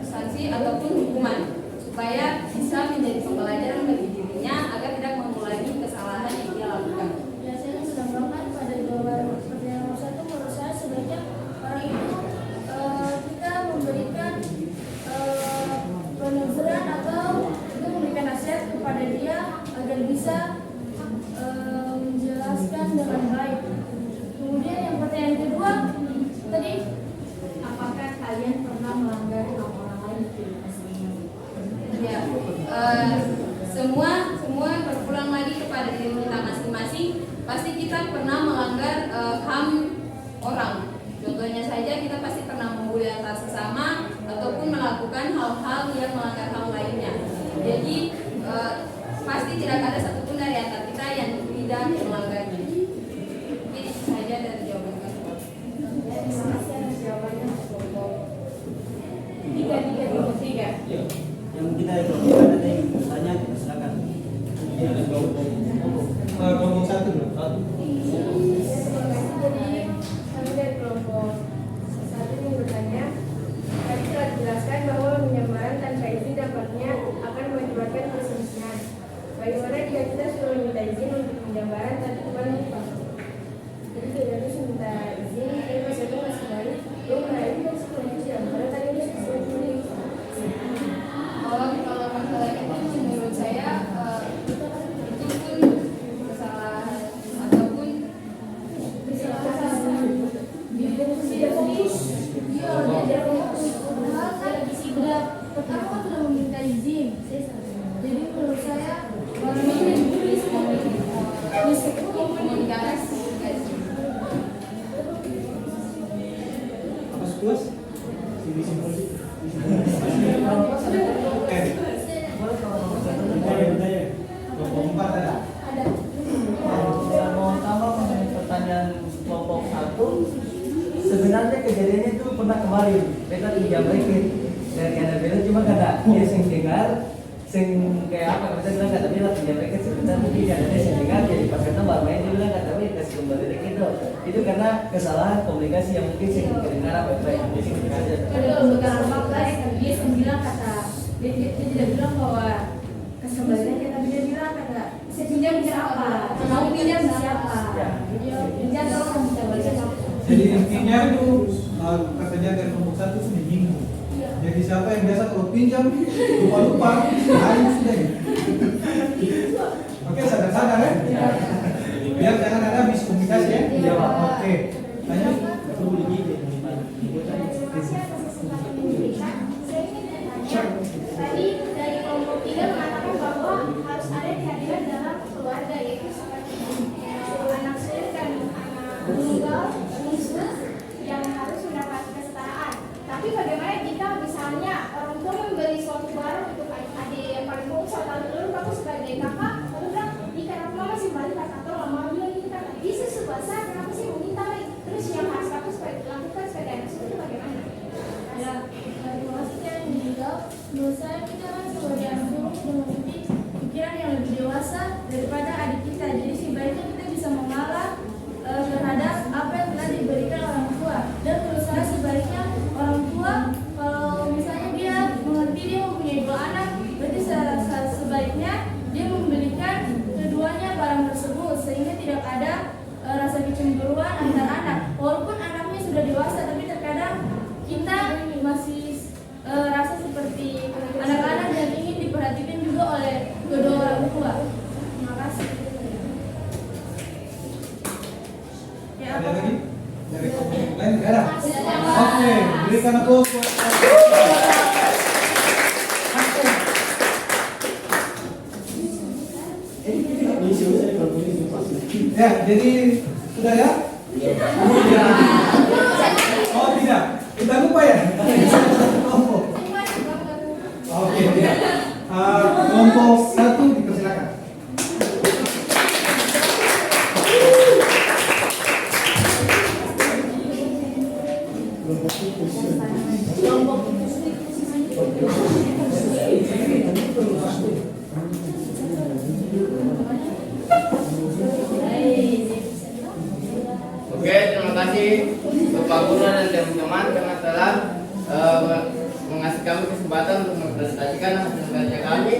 sanksi ataupun hukuman supaya bisa menjadi pembelajaran bagi dirinya agar tidak mengulangi kesalahan yang dia lakukan. Ya, saya menambahkan pada jawaban pertanyaan nomor 1, menurut saya sebaiknya orang itu kita memberikan bisa menjelaskan dengan baik. Kemudian yang pertanyaan kedua tadi, apakah kalian pernah melanggar hak orang lain? Ya, semua berpulang lagi kepada diri kita masing-masing. Pasti kita pernah melanggar HAM orang. Contohnya saja kita pasti pernah membuli antar sesama ataupun melakukan hal-hal yang melanggar HAM lainnya. Jadi pasti tidak ada satupun dari antara kita yang tidak melanggarnya. Mungkin itu saja dari jawaban kami. Terima kasih atas jawabannya kelompok 3. Yang kita itu ada yang bertanya, silakan. Kelompok 1 dulu. Jadi kami dari kelompok 1 ini bertanya, tadi telah dijelaskan bahwa penyebaran tanpa izin dampaknya akan menyebabkan perselisihan. Bagaimana jika kita sudah meminta izin untuk penyebaran tapi bukan lupa? Jadi kita harus minta izin, tapi pas itu masih balik, belum hari ini kan sebenarnya tidak boleh tadi udah sesuai sendiri. Kalau masalah itu menurut saya itu pun kesalahan ataupun pertama kan sudah meminta izin. Jadi menurut saya orang ini komunikasi. Apa sepuas? Kelompok 4 ada? Yang pertama mengenai pertanyaan kelompok 1, sebenarnya kejadiannya itu pernah kemarin. Kita tidak berikin dari Annabella, cuma karena dia sing dengar, sing kayak apa? Kita bilang kata dia tidak berikin sebentar mungkin karena dia sing dengar, jadi pas kita baru main dia bilang kata dia kasih kembali gitu. Itu karena kesalahan komunikasi yang mungkin sing kedengaran baik-baik. Dia sing dengar aja. Kalau bukan fakta, dia bilang kata dia tidak bilang bahwa kesembaliannya, tapi dia bilang kata saya pinjam siapa, mau pinjam siapa, pinjam kalau kamu bisa baca. Jadi intinya itu katanya dari kelompok 1 sudah nyinggung. Jadi siapa yang biasa kalau pinjam lupa-lupa, ayo sudah. Oke, sadar-sadar ya. Biar jangan ada miskomunikasi ya. Iya, Pak. Oke. Lanjut. Tadi dari kelompok 3 mengatakan bahwa harus ada kehadiran dalam keluarga, yaitu seperti anak sulung dan anak tunggal bungsu yang harus mendapat kesetaraan. Tapi bagaimana jika misalnya orang tua membeli suatu barang untuk adik yang paling bungsu atau dulu kamu sebagai kakak, kamu bilang, karena mama masih balik atau mama bilang ini kan bisa sebasa, kenapa sih meminta lagi? Terus yang harus aku lakukan sebagai anak sulung itu bagaimana? Ya, terima kasih yang dijawab. Menurut saya kita kan sebagai anak sulung memiliki pikiran yang lebih dewasa daripada adik kita. Jadi sebaiknya kita bisa mengalah terhadap apa yang telah diberikan orang tua. Dan menurut saya sebaiknya orang tua kalau misalnya dia mengerti dia mempunyai 2 anak, berarti sebaiknya dia membelikan keduanya barang tersebut sehingga tidak ada rasa kecemburuan antar anak. Walaupun anaknya sudah dewasa, tapi terkadang kita masih rasa seperti anak-anak dan ingin diperhatikan juga oleh kedua orang tua. Terima kasih. Ya, Ada lagi? Dari kelompok lain nggak ada? Oke, berikan aku. Ya, jadi sudah ya? Oh tidak, kita lupa ya? Kelompok. Oke, tidak. Kelompok 1 dipersilakan. Oke, terima kasih Bapak Guru dan teman-teman karena telah mengasih kami kesempatan untuk mempresentasikan hasil kerja kami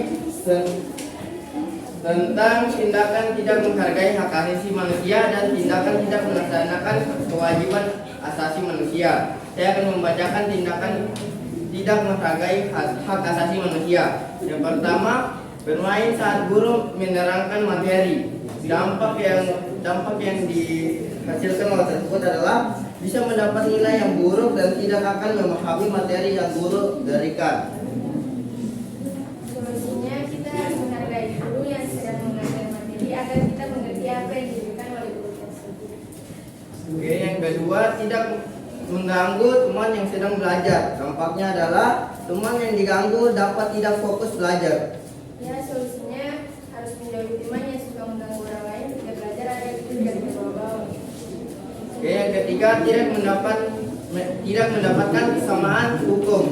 tentang tindakan tidak menghargai hak asasi manusia dan tindakan tidak melaksanakan kewajiban asasi manusia. Saya akan membacakan tindakan tidak menghargai hak asasi manusia. Yang pertama, Bermain saat guru menerangkan materi. Dampak yang dihasilkan oleh tersebut adalah bisa mendapat nilai yang buruk dan tidak akan memahami materi yang guru berikan. Solusinya kita harus menghargai guru yang sedang mengajar materi agar kita mengerti apa yang diberikan oleh guru tersebut. Oke, yang kedua, tidak mengganggu teman yang sedang belajar. Dampaknya adalah teman yang diganggu dapat tidak fokus belajar. Ya, solusinya harus menjauhi teman yang suka mengganggu orang lain ketika belajar agar kita tidak terbawa-bawa. Oke, yang ketiga, tidak mendapatkan kesamaan hukum.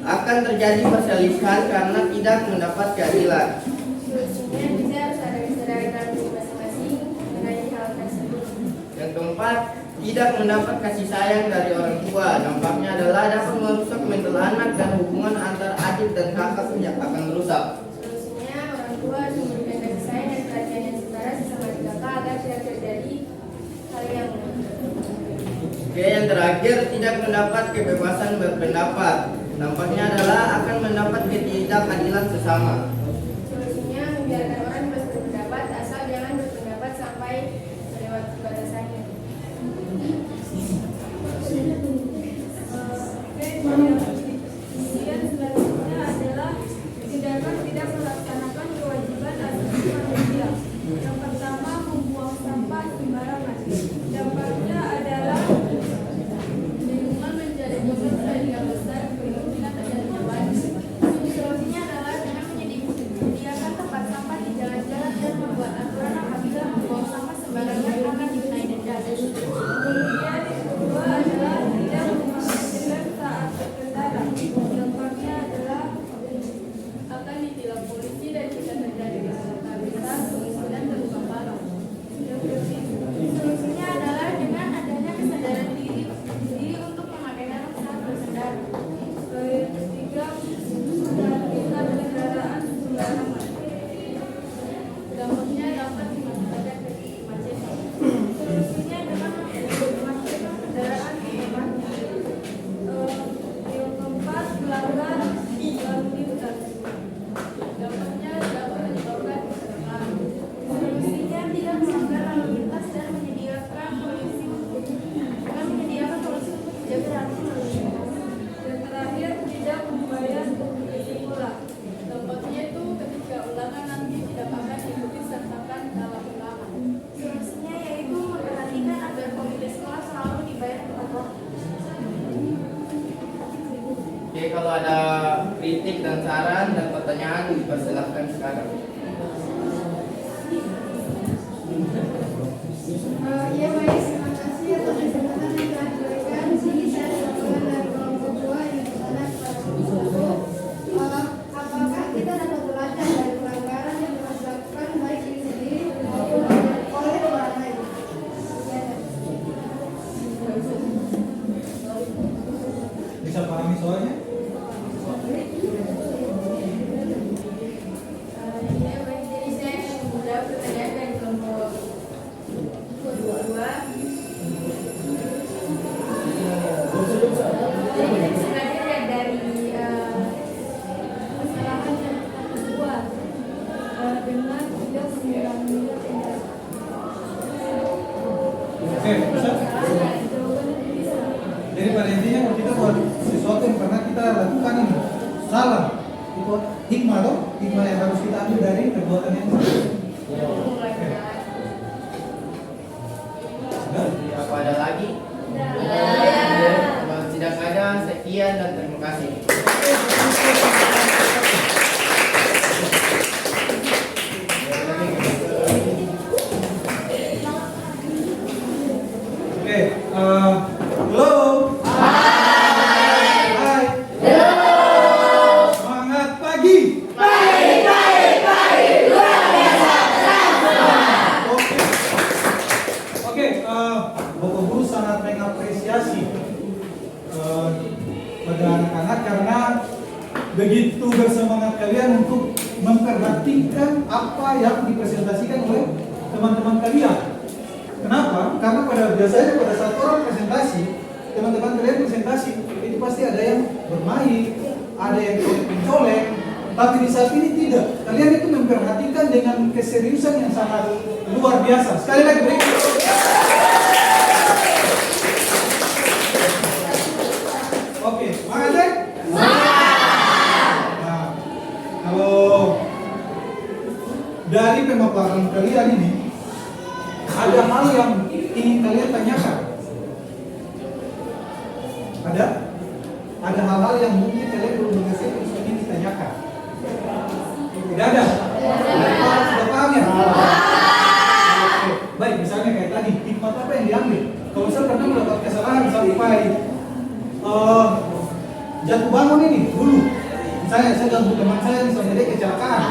Akan terjadi perselisihan karena tidak mendapat keadilan. Solusinya kita harus ada kesadaran diri masing-masing mengenai hal tersebut. Yang keempat, tidak mendapat kasih sayang dari orang tua. Dampaknya adalah dapat merusak mental anak dan hubungan antar adik dan kakak yang akan merusak. Solusinya orang tua harus memberikan kasih sayang dan perhatian yang setara sesama kakak agar tidak terjadi hal yang Oke, yang terakhir, tidak mendapat kebebasan berpendapat. Dampaknya adalah akan mendapat ketidakadilan sesama. Solusinya membiarkan orang bebas berpendapat asal jangan berpendapat sampai melewati batasannya. Kemudian selanjutnya adalah tindakan tidak melaksanakan kewajiban asasi manusia. Yang pertama, membuang sampah sembarangan. Dampaknya adalah lingkungan menjadi kotor dan yang besar kemungkinan terjadinya banjir. Solusinya adalah dengan menyediakan tempat sampah di jalan-jalan dan membuat aturan apabila membuang sampah sembarangan akan dikenai denda. Kemudian yang kedua adalah tidak memakai helm saat berkendara. Dampaknya adalah akan ditilang polisi dan bisa terjadi kecelakaan besar, kemungkinan terluka parah. Solusinya adalah dengan adanya kesadaran diri untuk memakai helm saat berkendara. Yang ketiga, kita berkendaraan sembarangan. Dampaknya dapat mengakibatkan kemacetan. Solusinya dengan memastikan kendaraan di tempatnya. Yang keempat, melanggar lalu lintas. Dampaknya dapat menyebabkan kecelakaan. Solusinya tidak melanggar lalu lintas dan menyediakan solusi untuk menjaga lalu lintas. Dan terakhir, tidak membayar risikolah. Dampaknya itu ketika ulangan nanti tidak akan diikuti sertakan dalam ulangan. Solusinya yaitu memperhatikan agar komite sekolah selalu dibayar tepat waktu. Oke, kalau ada kritik dan saran dan pertanyaan dipersilahkan sekarang. Ya baik, terima kasih atas kesempatan yang telah diberikan. Di sini saya diwakilkan dari kelompok 2 yang bertanya kepada kelompok 1. Apakah kita dapat belajar dari pelanggaran yang telah dilakukan baik diri sendiri maupun oleh orang lain? Bisa pahami soalnya? Ya, baik. Jadi saya akan menjawab pertanyaan dari kelompok 2. Jadi kita bisa belajar ya dari kesalahan yang kita buat dengan tidak mengulangi tindakan. Oke, bisa? Jadi pada intinya kalau kita buat sesuatu yang pernah kita lakukan ini salah, itu hikmah loh, hikmah yang harus kita ambil dari perbuatan yang salah. Apa ada lagi? Kalau tidak ada, sekian dan terima kasih. Oke, halo. Hai. Semangat pagi. Oke, Bapak Guru sangat mengapresiasi pada anak-anak karena begitu bersemangat kalian untuk memperhatikan apa yang dipresentasikan oleh teman-teman kalian. Kenapa? Karena biasanya pada saat orang presentasi, teman-teman kalian presentasi itu pasti ada yang bermain, ada yang mencolek, Tapi di saat ini tidak. Kalian itu memperhatikan dengan keseriusan yang sangat luar biasa. Sekali lagi beri. Oke, semangat deh. Nah, kalau dari pemaparan kalian ini ada hal yang ingin kalian tanyakan. Ada hal-hal yang mungkin kalian belum mengerti terus ingin ditanyakan. Tidak ada? Sudah paham ya? Oke. Baik, misalnya kayak tadi, hikmat apa yang diambil? Kalau saya pernah melakukan kesalahan sampai jatuh bangun ini dulu. Misalnya saya ganggu teman saya sampai dia kecelakaan.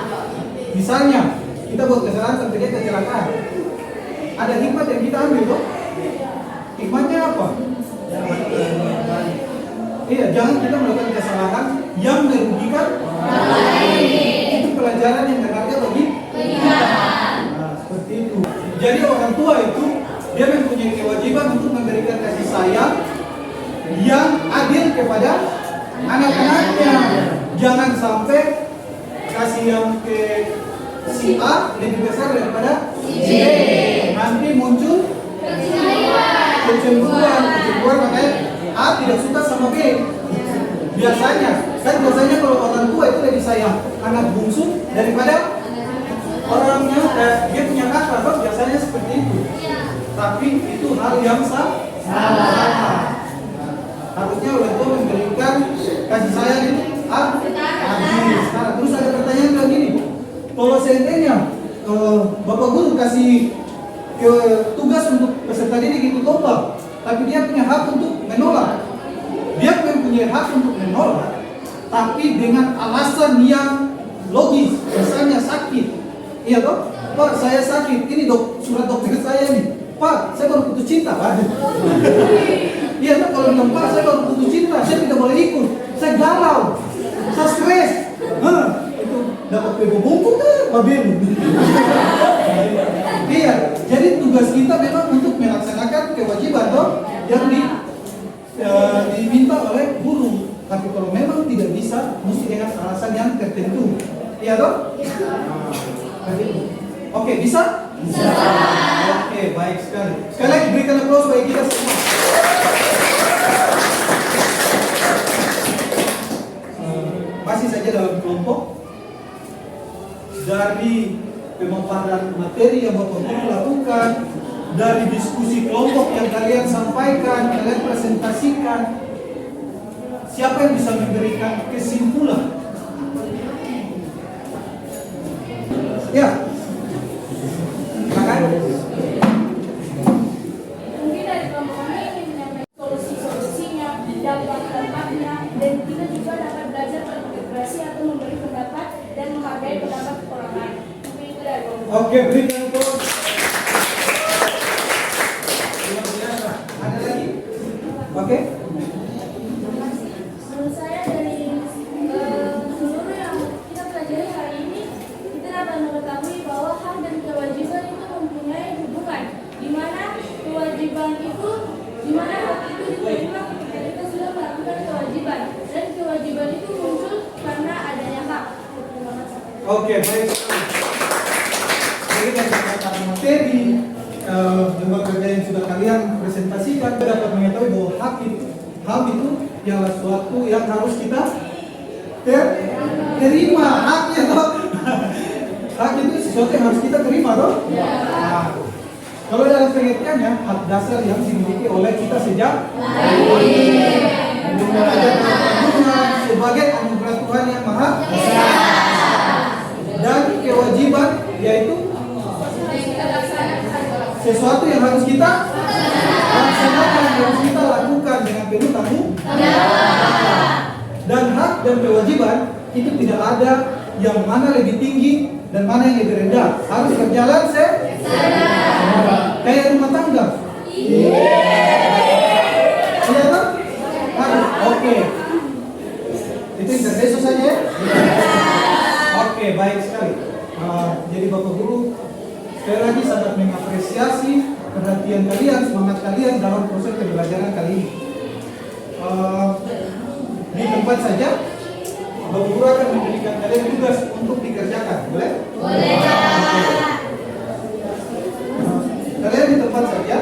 Misalnya kita buat kesalahan sampai dia kecelakaan. Ada hikmat yang kita ambil tuh. Hikmatnya apa? Iya, jangan kita melakukan kesalahan yang merugikan orang lain. Itu pelajaran yang berharga bagi kita. Nah, seperti itu. Jadi orang tua itu dia mempunyai kewajiban untuk memberikan kasih sayang yang adil kepada anak-anaknya. Jangan sampai kasih yang ke si A lebih besar daripada si B. Nanti muncul kecemburuan, makanya A tidak suka sama B. Biasanya kalau orang tua itu lebih sayang anak bungsu daripada orangnya dia punya kakak, kan biasanya seperti itu. Tapi itu hal yang salah. Harusnya orang tua memberikan kasih sayang itu adil. Terus ada pertanyaan bilang gini, kalau seandainya bapak guru kasih tugas untuk peserta didik itu lomba, tapi dia punya hak untuk menolak. Dia mempunyai hak untuk menolak, tapi dengan alasan yang logis. Misalnya sakit, iya toh, Pak saya sakit, ini surat dokter saya ini. Pak saya baru putus cinta, waduh. Iya toh, kalau bilang Pak saya baru putus cinta, saya tidak boleh ikut, saya galau, saya stres. Itu dapat bungkuk kan, babil. Iya, jadi tugas kita memang untuk melaksanakan kewajiban toh yang diminta oleh guru. Tapi kalau memang tidak bisa, mesti dengan alasan yang tertentu. Iya toh? Oke, bisa? Bisa. Oke, baik sekali. Sekali lagi berikan aplaus bagi kita semua. Masih saja dalam kelompok. Dari pemaparan materi yang Bapak Guru lakukan, dari diskusi kelompok yang kalian sampaikan, kalian presentasikan, siapa yang bisa memberikan kesimpulan? Ya, silakan. Mungkin dari kelompok ini ingin menyampaikan solusi-solusinya, dampak-dampaknya, dan kita juga dapat belajar berintegrasi atau memberi pendapat dan menghargai pendapat orang lain. Mungkin itu dari kelompok. Oke, berikan aplaus. Ada lagi? Oke. Menurut saya dari seluruh yang kita pelajari hari ini, kita dapat mengetahui bahwa hak dan kewajiban itu mempunyai hubungan, di mana hak itu diterima ketika kita sudah melakukan kewajiban, dan kewajiban itu muncul karena adanya hak. Oke, baik. Jadi dari pemaparan materi, lembaga kerja yang sudah kalian presentasikan, kita dapat mengetahui bahwa hak itu ialah sesuatu yang harus kita terima. Haknya toh. Hak itu sesuatu yang harus kita terima toh. Nah, kalau dalam pengertiannya hak dasar yang dimiliki oleh kita sejak sebagai anugerah Tuhan yang Maha Esa. Dan kewajiban yaitu sesuatu yang harus kita laksanakan, yang harus kita lakukan dengan penuh tanggung jawab. Dan hak dan kewajiban itu tidak ada yang mana lebih tinggi dan mana yang lebih rendah. Harus berjalan kayak rumah tangga. Iya toh? Harus. Oke. Itu intermezzo saja ya? Oke, baik sekali. Jadi Bapak Guru sekali lagi sangat mengapresiasi perhatian kalian, semangat kalian dalam proses pembelajaran kali ini. Di tempat saja Bapak Guru akan memberikan kalian tugas untuk dikerjakan, boleh? Boleh, Pak. Kalian di tempat saja.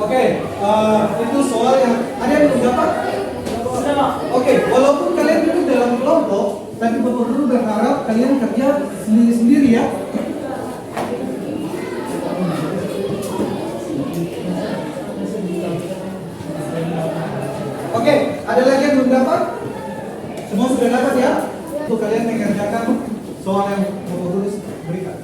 Oke, itu soal yang ada yang belum dapat? Oke, walaupun kalian duduk dalam kelompok, tapi Bapak Guru berharap kalian kerja sendiri-sendiri ya. Oke, ada lagi yang belum dapat? Semua sudah dapat ya? Untuk kalian mengerjakan soal yang Bapak Guru berikan.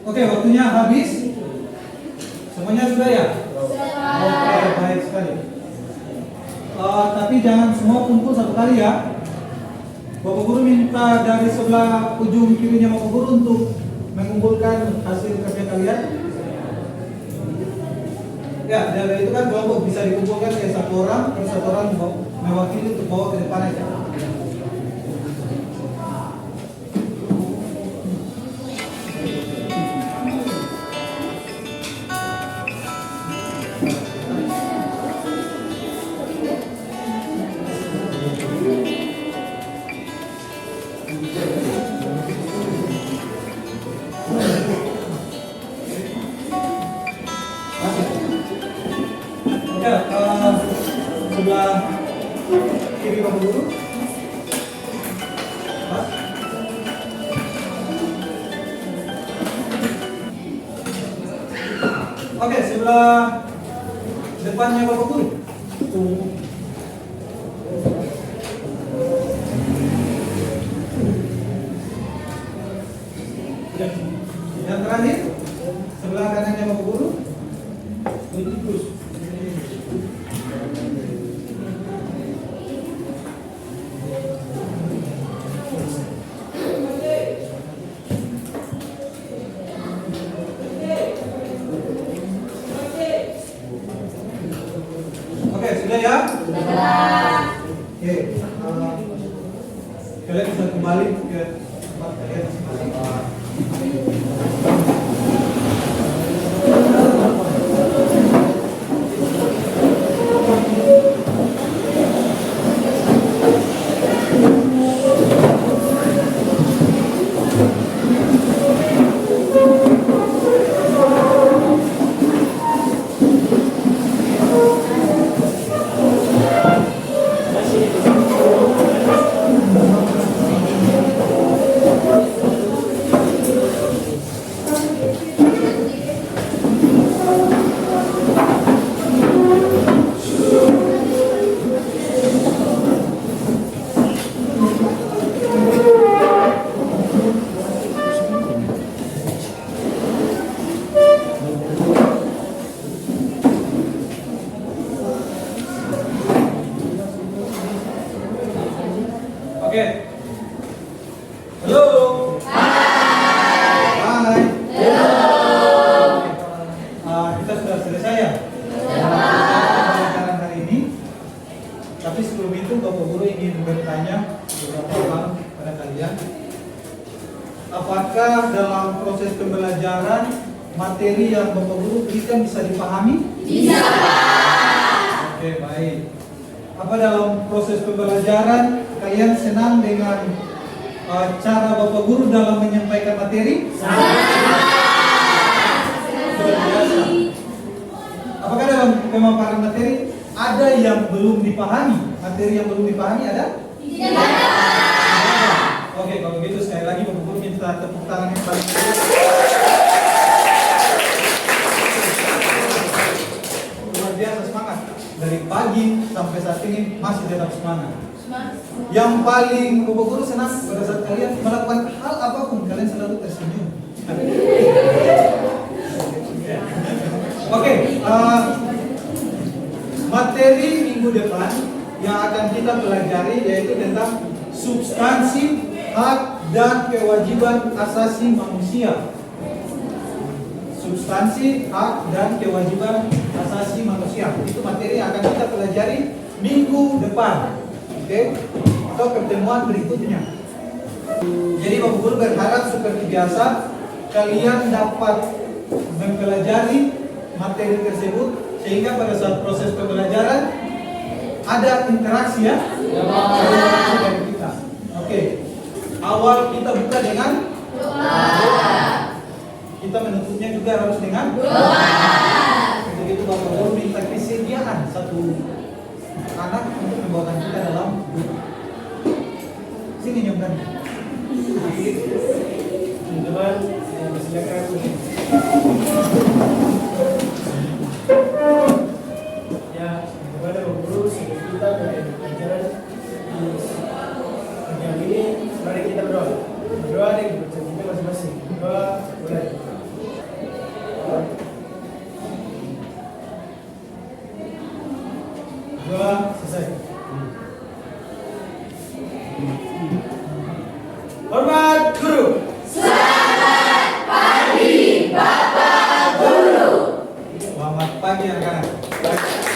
Oke, waktunya habis. Semuanya sudah ya? Oke, baik sekali. Tapi jangan semua kumpul satu kali ya. Bapak Guru minta dari sebelah ujung kirinya Bapak Guru untuk mengumpulkan hasil kerja kalian. Ya, dari itu kan kelompok bisa dikumpulkan ya satu orang mewakili untuk bawa ke depan aja. Sebelah kiri Bapak Guru. Pas. Oke, sebelah depannya Bapak Guru. Yang terakhir sebelah kanannya Bapak Guru. Terus. sudah ya? Oke, kalian bisa kembali ke tempat kalian masing-masing. Oke. Halo. Hai. Kita sudah selesai ya? Pelajaran hari ini. Tapi sebelum itu Bapak Guru ingin bertanya beberapa hal pada kalian. Apakah dalam proses pembelajaran materi yang Bapak Guru berikan bisa dipahami? Bisa. Oke, baik. Apa dalam proses pembelajaran kalian senang dengan cara Bapak Guru dalam menyampaikan materi? Luar biasa. Apakah dalam pemaparan materi ada yang belum dipahami? Materi yang belum dipahami ada? Tidak ada. Oke, kalau begitu sekali lagi Bapak Guru minta tepuk tangan yang paling baik. Luar biasa, semangat. Dari pagi sampai saat ini masih tetap semangat. Yang paling Bapak Guru senang pada saat kalian melakukan hal apapun, kalian selalu tersenyum. Oke, materi minggu depan yang akan kita pelajari yaitu tentang substansi, hak, dan kewajiban asasi manusia. Substansi, hak, dan kewajiban asasi manusia. Itu materi yang akan kita pelajari minggu depan. Oke, atau pertemuan berikutnya. Jadi Bapak Guru berharap seperti biasa kalian dapat mempelajari materi tersebut sehingga pada saat proses pembelajaran ada interaksi ya. Interaksi dari kita. Oke. Awal kita buka dengan doa. Kita menutupnya juga harus dengan doa. Untuk itu Bapak Guru minta kesediaan satu anak untuk membawakan kita dalam doa. Sini nyomkan. Teman-teman, silakan. Ya, kepada Bapak Guru sebelum kita pelajaran yang ini, mari kita berdoa. Berdoa deh, baca kita masing-masing. Doa mulai. Doa selesai. Hormat Guru. Selamat pagi Bapak Guru. Selamat pagi anak-anak.